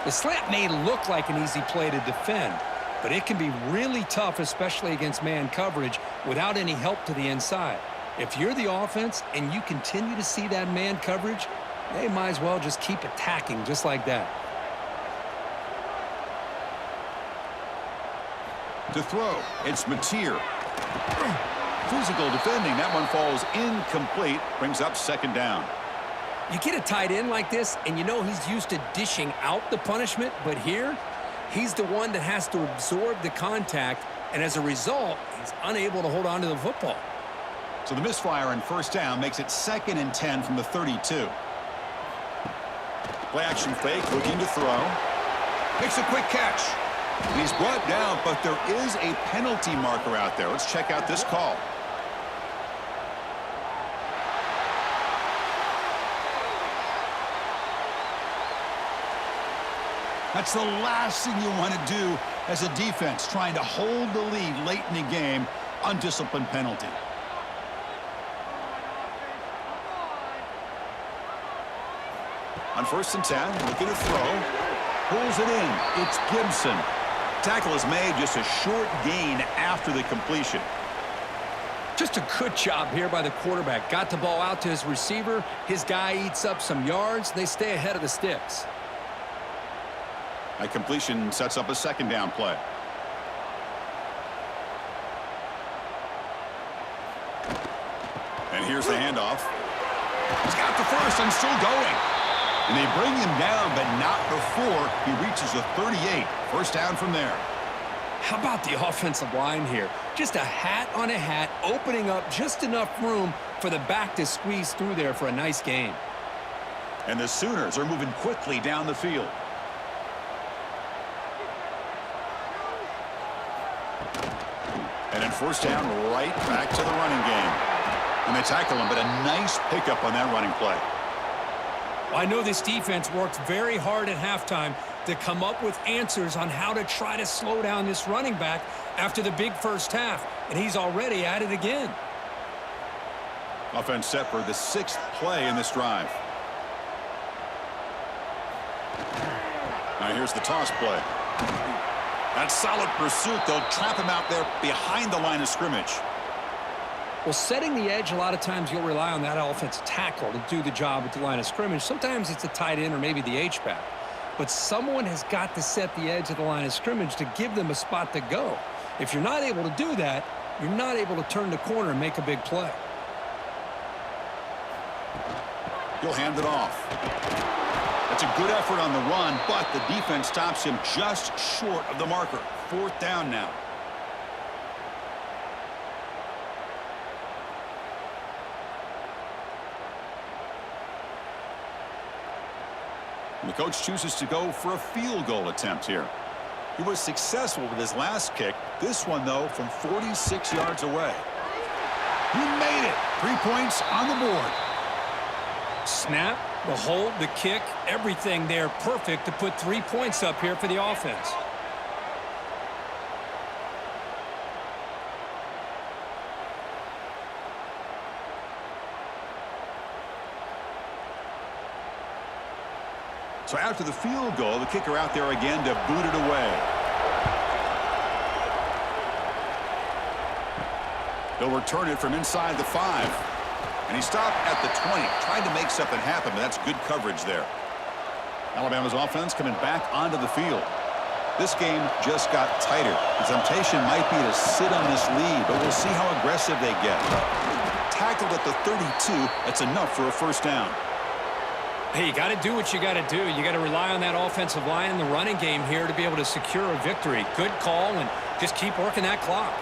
The slant may look like an easy play to defend, but it can be really tough, especially against man coverage, without any help to the inside. If you're the offense and you continue to see that man coverage, they might as well just keep attacking just like that.
To throw, it's Mateer. Physical defending. That one falls incomplete. Brings up second down.
You get a tight end like this, and you know he's used to dishing out the punishment, but here, he's the one that has to absorb the contact, and as a result, he's unable to hold on to the football.
So the misfire on first down makes it 2nd and 10 from the 32. Play action fake, looking to throw. Makes a quick catch. And he's brought down, but there is a penalty marker out there. Let's check out this call. That's the last thing you want to do as a defense, trying to hold the lead late in the game. Undisciplined penalty. On 1st and 10, looking to throw. Pulls it in. It's Gibson. Tackle is made, just a short gain after the completion.
Just a good job here by the quarterback. Got the ball out to his receiver. His guy eats up some yards. They stay ahead of the sticks.
That completion sets up a second down play. And here's the handoff. He's got the first and still going. And they bring him down, but not before he reaches the 38. First down from there.
How about the offensive line here? Just a hat on a hat, opening up just enough room for the back to squeeze through there for a nice gain.
And the Sooners are moving quickly down the field. And then first down, right back to the running game. And they tackle him, but a nice pickup on that running play.
Well, I know this defense worked very hard at halftime to come up with answers on how to try to slow down this running back after the big first half, and he's already at it again.
Offense set for the 6th play in this drive. Now here's the toss play. That's solid pursuit. They'll trap him out there behind the line of scrimmage.
Well, setting the edge, a lot of times you'll rely on that offensive tackle to do the job at the line of scrimmage. Sometimes it's a tight end or maybe the H-back. But someone has got to set the edge of the line of scrimmage to give them a spot to go. If you're not able to do that, you're not able to turn the corner and make a big play.
He'll hand it off. That's a good effort on the run, but the defense stops him just short of the marker. 4th down now. And the coach chooses to go for a field goal attempt here. He was successful with his last kick. This one, though, from 46 yards away.
He made it. 3 points on the board.
Snap, the hold, the kick, everything there perfect to put 3 points up here for the offense.
So after the field goal, the kicker out there again to boot it away. He'll return it from inside the 5. And he stopped at the 20, trying to make something happen, but that's good coverage there. Alabama's offense coming back onto the field. This game just got tighter. The temptation might be to sit on this lead, but we'll see how aggressive they get. Tackled at the 32, that's enough for a 1st down.
Hey, you got to do what you got to do. You got to rely on that offensive line in the running game here to be able to secure a victory. Good call, and just keep working that clock.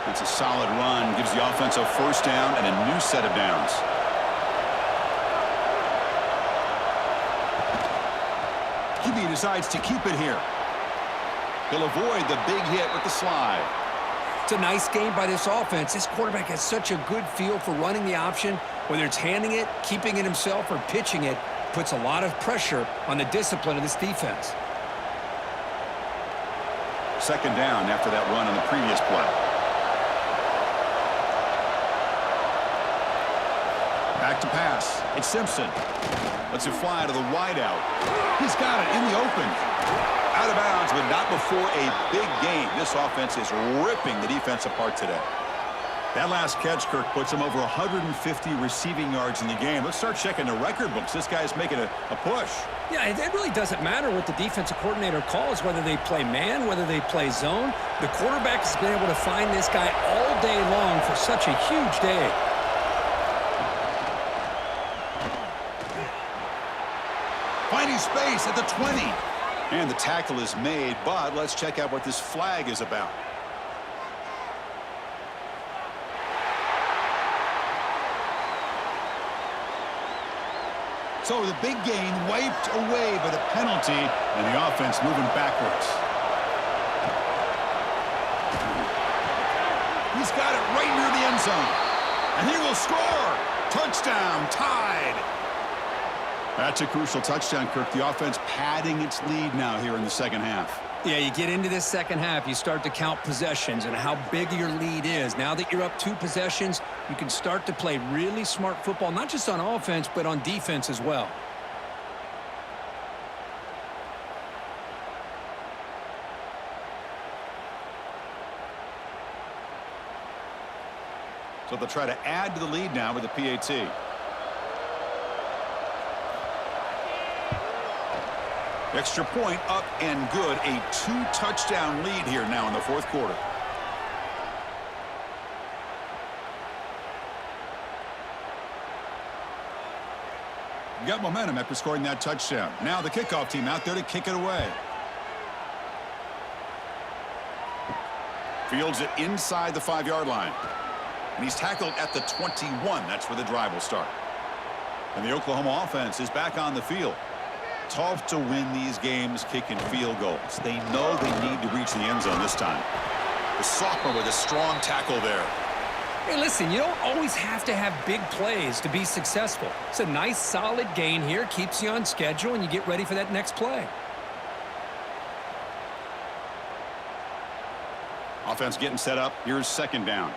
It's a solid run, gives the offense a 1st down and a new set of downs. QB decides to keep it here. He'll avoid the big hit with the slide.
It's a nice game by this offense. This quarterback has such a good feel for running the option. Whether it's handing it, keeping it himself, or pitching it, puts a lot of pressure on the discipline of this defense.
2nd down after that run on the previous play. Back to pass. It's Simpson. Lets it fly to the wideout.
He's got it in the open.
Out of bounds, but not before a big game. This offense is ripping the defense apart today. That last catch, Kirk, puts him over 150 receiving yards in the game. Let's start checking the record books. This guy's making a push.
Yeah, it really doesn't matter what the defensive coordinator calls, whether they play man, whether they play zone. The quarterback has been able to find this guy all day long for such a huge day.
Finding space at the 20.
And the tackle is made, but let's check out what this flag is about.
So the big gain wiped away by the penalty, and the offense moving backwards. He's got it right near the end zone. And he will score. Touchdown, tied.
That's a crucial touchdown, Kirk. The offense padding its lead now here in the 2nd half.
Yeah, you get into this 2nd half, you start to count possessions and how big your lead is. Now that you're up 2 possessions, you can start to play really smart football, not just on offense, but on defense as well.
So they'll try to add to the lead now with the PAT. Extra point up and good. A 2-touchdown lead here now in the 4th quarter. Got momentum after scoring that touchdown. Now the kickoff team out there to kick it away. Fields it inside the 5-yard line. And he's tackled at the 21. That's where the drive will start. And the Oklahoma offense is back on the field. Tough to win these games kicking field goals. They know they need to reach the end zone this time. The sophomore with a strong tackle there.
Hey, listen, you don't always have to have big plays to be successful. It's a nice, solid gain here. Keeps you on schedule, and you get ready for that next play.
Offense getting set up. Here's 2nd down.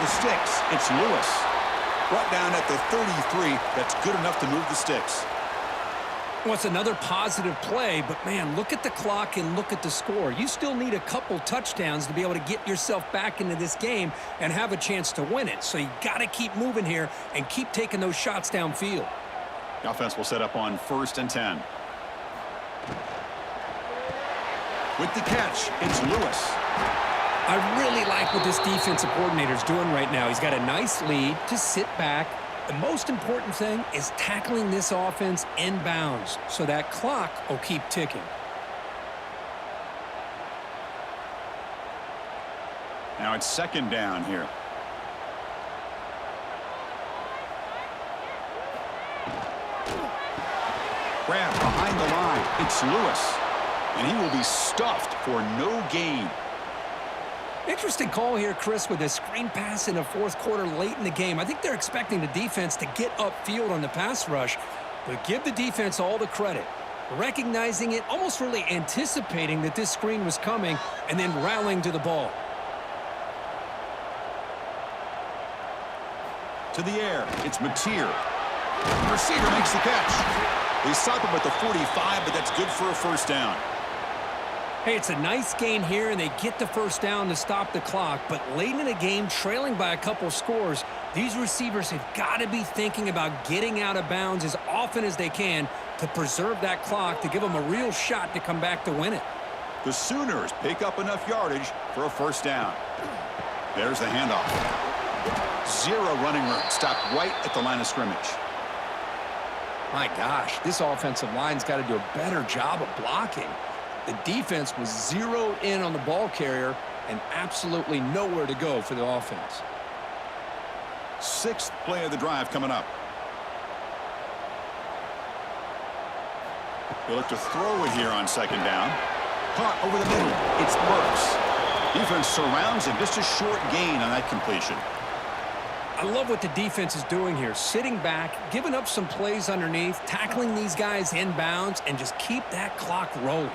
the sticks. It's Lewis. Brought down at the 33. That's good enough to move the sticks.
Well, it's another positive play, but man, look at the clock and look at the score. You still need a couple touchdowns to be able to get yourself back into this game and have a chance to win it. So you got to keep moving here and keep taking those shots downfield.
The offense will set up on 1st and 10. With the catch, it's Lewis.
I really like what this defensive coordinator is doing right now. He's got a nice lead to sit back. The most important thing is tackling this offense inbounds so that clock will keep ticking.
Now it's 2nd down here. Grab behind the line. It's Lewis. And he will be stuffed for no gain.
Interesting call here, Chris, with a screen pass in the 4th quarter late in the game. I think they're expecting the defense to get upfield on the pass rush, but give the defense all the credit. Recognizing it, almost really anticipating that this screen was coming, and then rallying to the ball.
To the air, it's Mateer. The receiver makes the catch. They stop him at the 45, but that's good for a 1st down.
Hey, it's a nice gain here, and they get the 1st down to stop the clock. But late in the game, trailing by a couple scores, these receivers have got to be thinking about getting out of bounds as often as they can to preserve that clock to give them a real shot to come back to win it.
The Sooners pick up enough yardage for a 1st down. There's the handoff. 0 running room. Stopped right at the line of scrimmage.
My gosh, this offensive line's got to do a better job of blocking. The defense was zeroed in on the ball carrier and absolutely nowhere to go for the offense.
6th play of the drive coming up. They look to throw it here on 2nd down. Caught over the middle. It's Burks. Defense surrounds him. Just a short gain on that completion.
I love what the defense is doing here. Sitting back, giving up some plays underneath, tackling these guys inbounds, and just keep that clock rolling.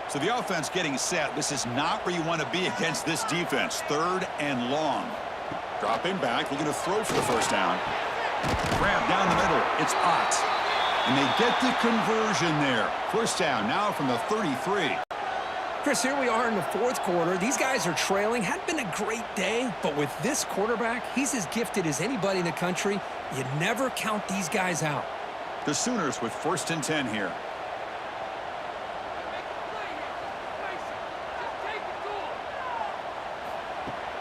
So the offense getting set. This is not where you want to be against this defense. 3rd and long. Dropping back, looking to throw for the 1st down. Grab down the middle. It's Ott. And they get the conversion there. 1st down now from the 33.
Chris, here we are in the 4th quarter. These guys are trailing. Hadn't been a great day, but with this quarterback, he's as gifted as anybody in the country. You never count these guys out.
The Sooners with 1st and 10 here.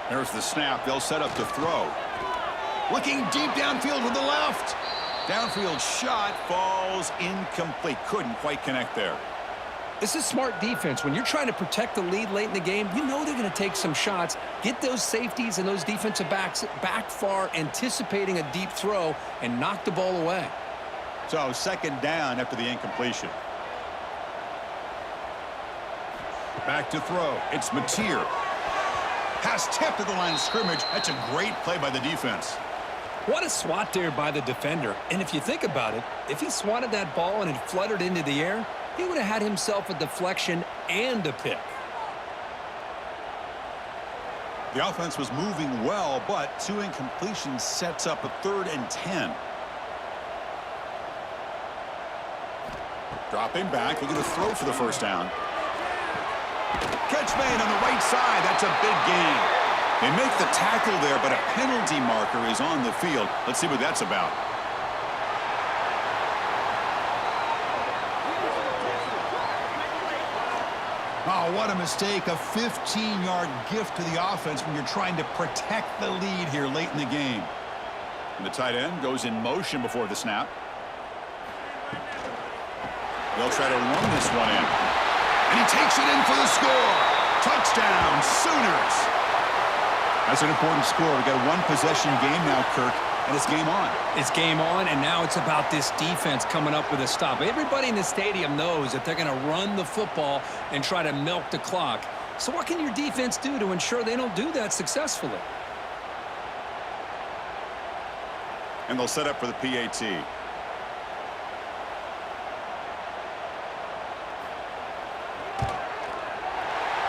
There's the snap. They'll set up to throw. Looking deep downfield with the left. Downfield shot falls incomplete. Couldn't quite connect there.
This is smart defense. When you're trying to protect the lead late in the game, you know they're going to take some shots, get those safeties and those defensive backs back far, anticipating a deep throw, and knock the ball away.
So 2nd down after the incompletion. Back to throw. It's Mateer. Pass tipped at the line of scrimmage. That's a great play by the defense.
What a swat there by the defender. And if you think about it, if he swatted that ball and it fluttered into the air, he would have had himself a deflection and a pick.
The offense was moving well, but 2 incompletions sets up a 3rd and 10. Dropping back, looking to throw for the 1st down. Catch made on the right side. That's a big gain. They make the tackle there, but a penalty marker is on the field. Let's see what that's about.
Oh, what a mistake. A 15-yard gift to the offense when you're trying to protect the lead here late in the game.
And the tight end goes in motion before the snap. They'll try to run this one in. And he takes it in for the score. Touchdown, Sooners. That's an important score. We've got a 1-possession game now, Kirk, and it's game on.
It's game on, and now it's about this defense coming up with a stop. Everybody in the stadium knows that they're going to run the football and try to milk the clock. So what can your defense do to ensure they don't do that successfully?
And they'll set up for the PAT.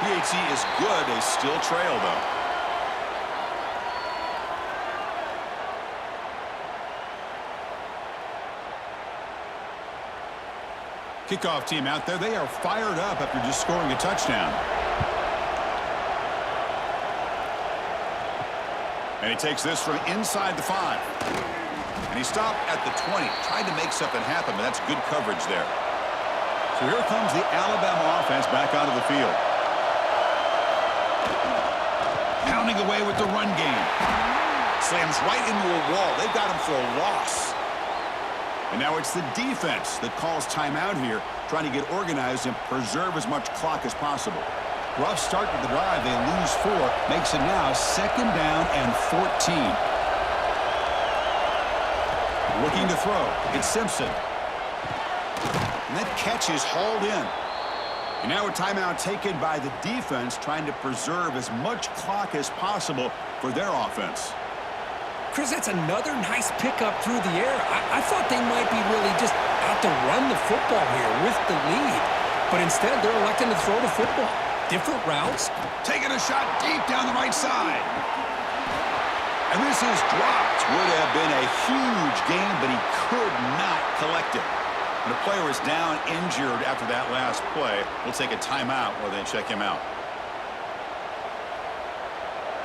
PAT is good. They still trail, though. Kickoff team out there. They are fired up after just scoring a touchdown. And he takes this from inside the 5. And he stopped at the 20. Tried to make something happen, but that's good coverage there. So here comes the Alabama offense back onto the field. Pounding away with the run game. Slams right into a wall. They've got him for a loss. And now it's the defense that calls timeout here, trying to get organized and preserve as much clock as possible. Rough start to the drive. They lose 4. Makes it now 2nd down and 14. Looking to throw. It's Simpson. And that catch is hauled in. And now a timeout taken by the defense, trying to preserve as much clock as possible for their offense.
Chris, that's another nice pickup through the air. I thought they might be really just out to run the football here with the lead. But instead, they're electing to throw the football. Different routes.
Taking a shot deep down the right side. And this is dropped. Would have been a huge gain, but he could not collect it. And the player is down injured after that last play. We'll take a timeout while they check him out.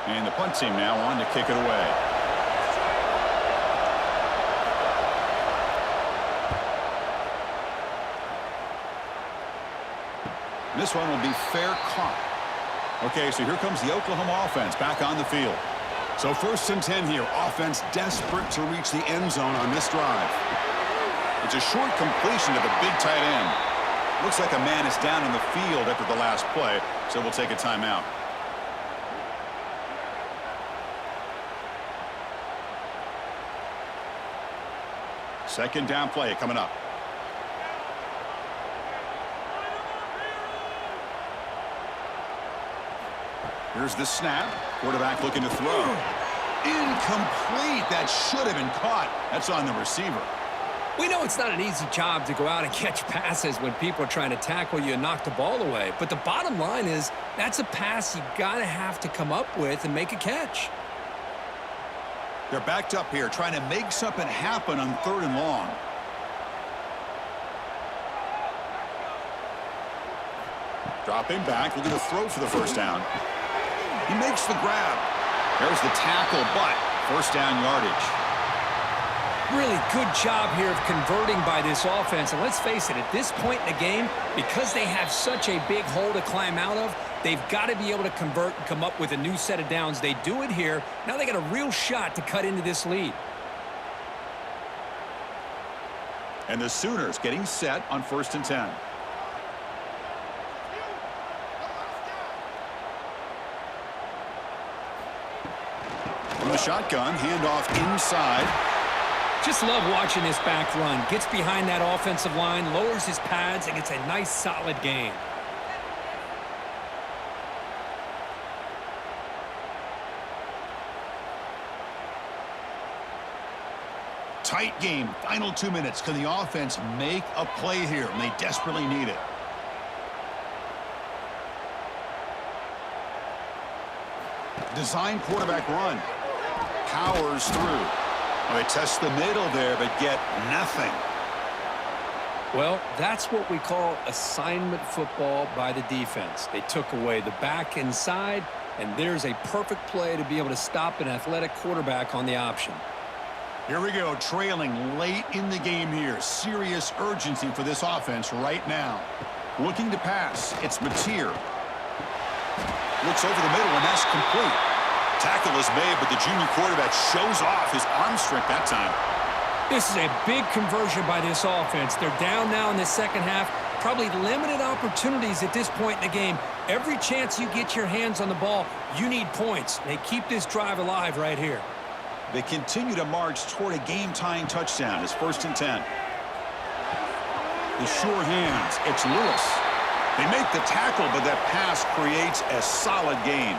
And the punt team now on to kick it away. This one will be fair caught. Okay, so here comes the Oklahoma offense back on the field. So 1st and 10 here. Offense desperate to reach the end zone on this drive. It's a short completion to the big tight end. Looks like a man is down in the field after the last play, so we'll take a timeout. Second down play coming up. Here's the snap. Quarterback looking to throw. Incomplete. That should have been caught. That's on the receiver.
We know it's not an easy job to go out and catch passes when people are trying to tackle you and knock the ball away. But the bottom line is that's a pass you got to have to come up with and make a catch.
They're backed up here trying to make something happen on 3rd and long. Dropping back, looking to throw for the 1st down. He makes the grab. There's the tackle, but 1st down yardage.
Really good job here of converting by this offense. And let's face it, at this point in the game, because they have such a big hole to climb out of, they've got to be able to convert and come up with a new set of downs. They do it here. Now they got a real shot to cut into this lead.
And the Sooners getting set on 1st and 10. From the shotgun, handoff inside.
Just love watching this back run. Gets behind that offensive line, lowers his pads, and gets a nice solid gain.
Tight game, final 2 minutes. Can the offense make a play here? And they desperately need it. Design quarterback run. Powers through. Well, they test the middle there, but get nothing.
Well, that's what we call assignment football by the defense. They took away the back inside, and there's a perfect play to be able to stop an athletic quarterback on the option.
Here we go, trailing late in the game here. Serious urgency for this offense right now. Looking to pass. It's Mateer. Looks over the middle, and that's complete. Tackle is made, but the junior quarterback shows off his arm strength that time.
This is a big conversion by this offense. They're down now in the second half. Probably limited opportunities at this point in the game. Every chance you get your hands on the ball, you need points. They keep this drive alive right here.
They continue to march toward a game-tying touchdown. It's 1st and 10. The sure hands. It's Lewis. They make the tackle, but that pass creates a solid gain.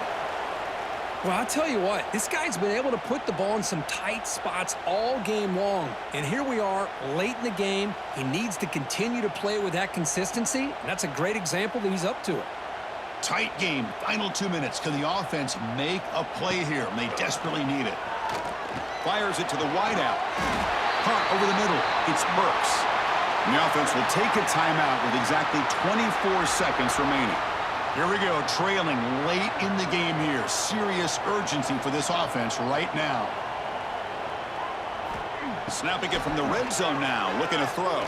Well, I'll tell you what, this guy's been able to put the ball in some tight spots all game long. And here we are, late in the game. He needs to continue to play with that consistency, and that's a great example that he's up to it.
Tight game. Final 2 minutes. Can the offense make a play here? And they desperately need it.
Fires it to the wideout. Caught over the middle. It's Burks.
And the offense will take a timeout with exactly 24 seconds remaining. Here we go, trailing late in the game here. Serious urgency for this offense right now.
Snapping it from the red zone now. Looking to throw.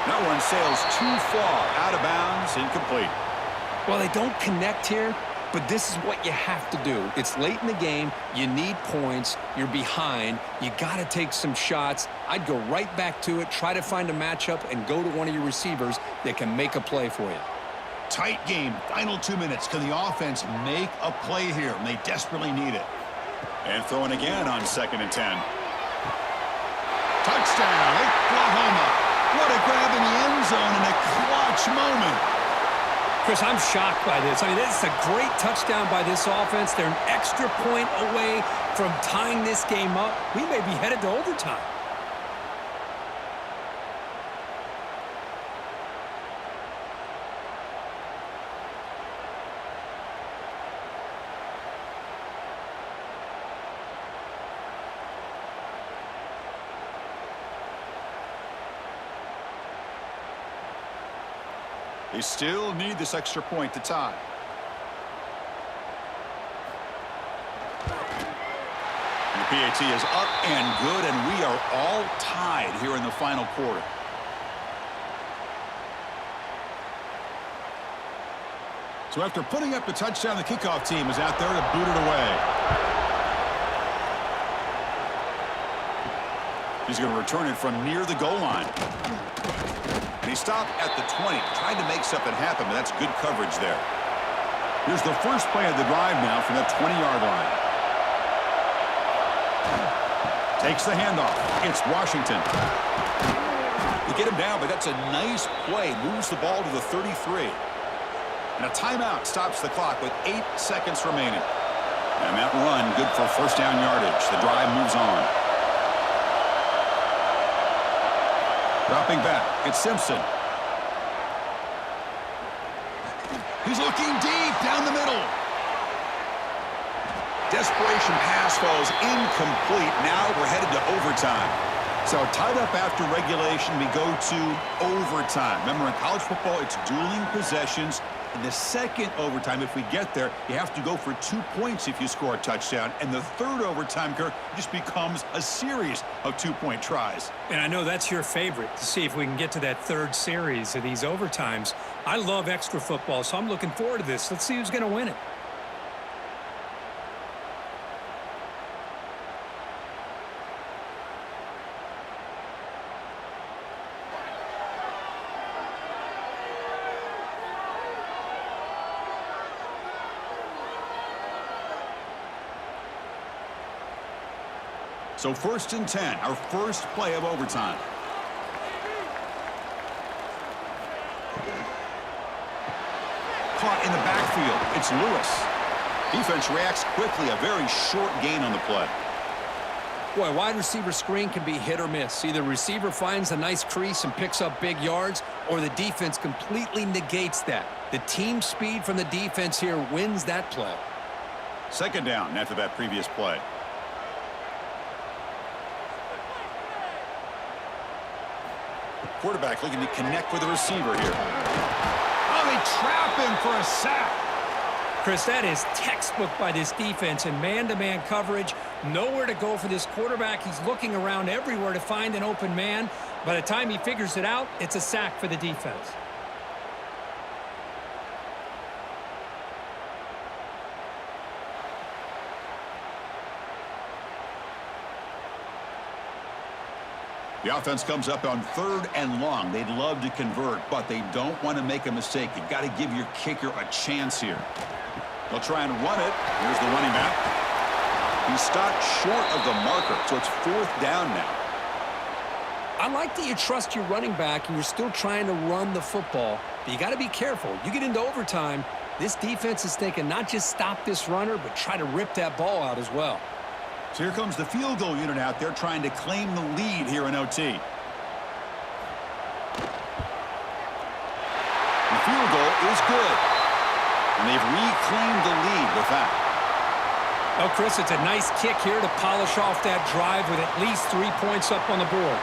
That one sails too far. Out of bounds. Incomplete.
Well, they don't connect here, but this is what you have to do. It's late in the game. You need points. You're behind. You got to take some shots. I'd go right back to it, try to find a matchup, and go to one of your receivers that can make a play for you.
Tight game. Final 2 minutes. Can the offense make a play here? And they desperately need it.
And throwing again on 2nd and 10.
Touchdown, Oklahoma. What a grab in the end zone in a clutch moment.
Chris, I'm shocked by this. I mean, this is a great touchdown by this offense. They're an extra point away from tying this game up. We may be headed to overtime.
They still need this extra point to tie. And the PAT is up and good, and we are all tied here in the final quarter.
So after putting up the touchdown, the kickoff team is out there to boot it away.
He's going to return it from near the goal line. And he stopped at the 20, trying to make something happen, but that's good coverage there.
Here's the first play of the drive now from that 20-yard line. Takes the handoff. It's Washington.
They get him down, but that's a nice play. Moves the ball to the 33. And a timeout stops the clock with 8 seconds remaining. And that run, good for first down yardage. The drive moves on.
Dropping back, it's Simpson. He's looking deep down the middle.
Desperation pass falls incomplete. Now we're headed to overtime.
So tied up after regulation, we go to overtime. Remember, in college football, it's dueling possessions. In the second overtime, if we get there, you have to go for 2 points if you score a touchdown. And the third overtime, Kirk, just becomes a series of 2-point tries.
And I know that's your favorite, to see if we can get to that third series of these overtimes. I love extra football, so I'm looking forward to this. Let's see who's going to win it.
So 1st and 10, our first play of overtime. Caught in the backfield. It's Lewis.
Defense reacts quickly. A very short gain on the play.
Boy, a wide receiver screen can be hit or miss. Either receiver finds a nice crease and picks up big yards, or the defense completely negates that. The team speed from the defense here wins that play.
2nd down after that previous play. Quarterback looking to connect with the receiver here.
Oh, they trap him for a sack.
Chris, that is textbook by this defense in man-to-man coverage. Nowhere to go for this quarterback. He's looking around everywhere to find an open man. By the time he figures it out, it's a sack for the defense.
The offense comes up on 3rd and long. They'd love to convert, but they don't want to make a mistake. You've got to give your kicker a chance here.
They'll try and run it. Here's the running back. He stopped short of the marker, so it's 4th down now.
I like that you trust your running back and you're still trying to run the football, but you got to be careful. You get into overtime, this defense is thinking not just stop this runner, but try to rip that ball out as well.
So here comes the field goal unit out there trying to claim the lead here in OT. And
field goal is good. And they've reclaimed the lead with that.
Oh, Chris, it's a nice kick here to polish off that drive with at least 3 points up on the board.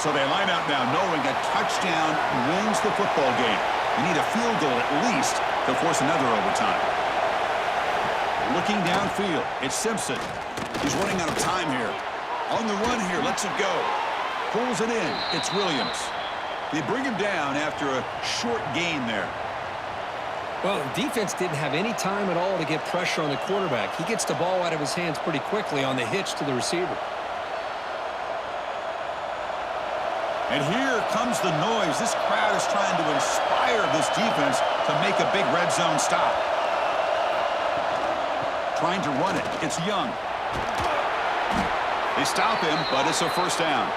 So they line out now knowing a touchdown wins the football game. You need a field goal at least to force another overtime. Looking downfield, it's Simpson. He's running out of time here. On the run here, lets it go. Pulls it in, it's Williams. They bring him down after a short gain there.
Well, the defense didn't have any time at all to get pressure on the quarterback. He gets the ball out of his hands pretty quickly on the hitch to the receiver.
And here comes the noise. This crowd is trying to inspire this defense to make a big red zone stop. Trying to run it. It's Young. They stop him, but it's a first down.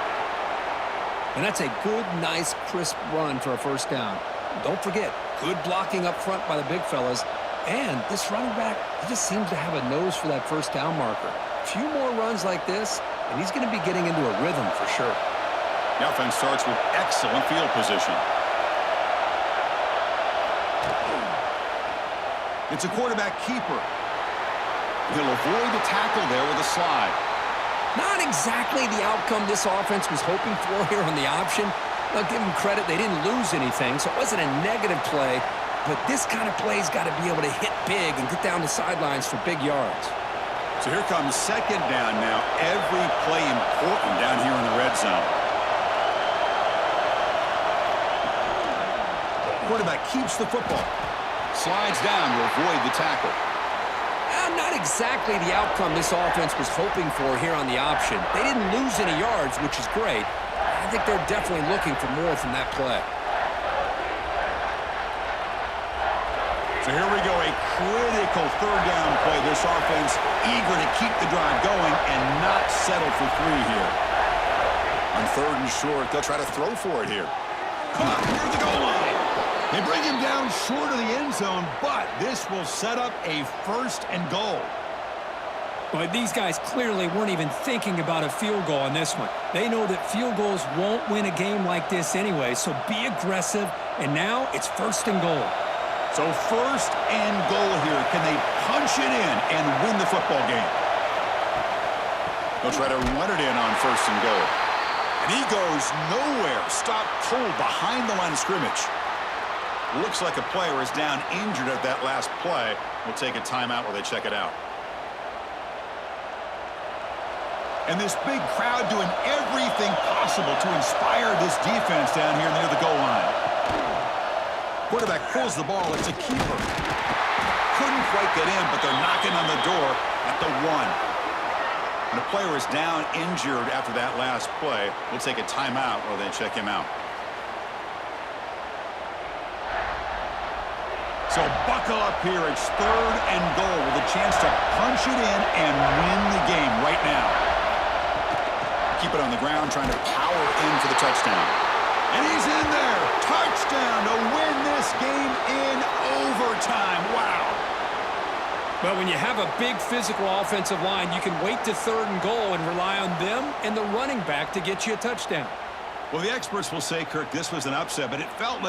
And that's a good, nice, crisp run for a first down. Don't forget, good blocking up front by the big fellas. And this running back, he just seems to have a nose for that first down marker. A few more runs like this, and he's going to be getting into a rhythm for sure.
The offense starts with excellent field position. It's a quarterback keeper. He'll avoid the tackle there with a slide.
Not exactly the outcome this offense was hoping for here on the option. I'll give them credit, they didn't lose anything, so it wasn't a negative play. But this kind of play's got to be able to hit big and get down the sidelines for big yards.
So here comes second down now. Every play important down here in the red zone. Quarterback keeps the football. Slides down to avoid the tackle.
Not exactly the outcome this offense was hoping for here on the option. They didn't lose any yards, which is great. I think they're definitely looking for more from that play.
So here we go, a critical third down play. This offense eager to keep the drive going and not settle for 3 here. On third and short, they'll try to throw for it here. Caught near the goal line. They bring him down short of the end zone, but this will set up a first and goal.
But these guys clearly weren't even thinking about a field goal on this one. They know that field goals won't win a game like this anyway, so be aggressive, and now it's first and goal.
So first and goal here. Can they punch it in and win the football game? They'll try to run it in on first and goal. And he goes nowhere. Stop cold behind the line of scrimmage. Looks like a player is down injured at that last play. We'll take a timeout while they check it out. And this big crowd doing everything possible to inspire this defense down here near the goal line. Quarterback pulls the ball. It's a keeper. Couldn't quite get in, but they're knocking on the door at the 1. And the player is down injured after that last play. We'll take a timeout while they check him out. So buckle up here. It's third and goal with a chance to punch it in and win the game right now. Keep it on the ground, trying to power in for the touchdown. And he's in there. Touchdown to win this game in overtime. Wow.
But when you have a big physical offensive line, you can wait to third and goal and rely on them and the running back to get you a touchdown.
Well, the experts will say, Kirk, this was an upset, but it felt like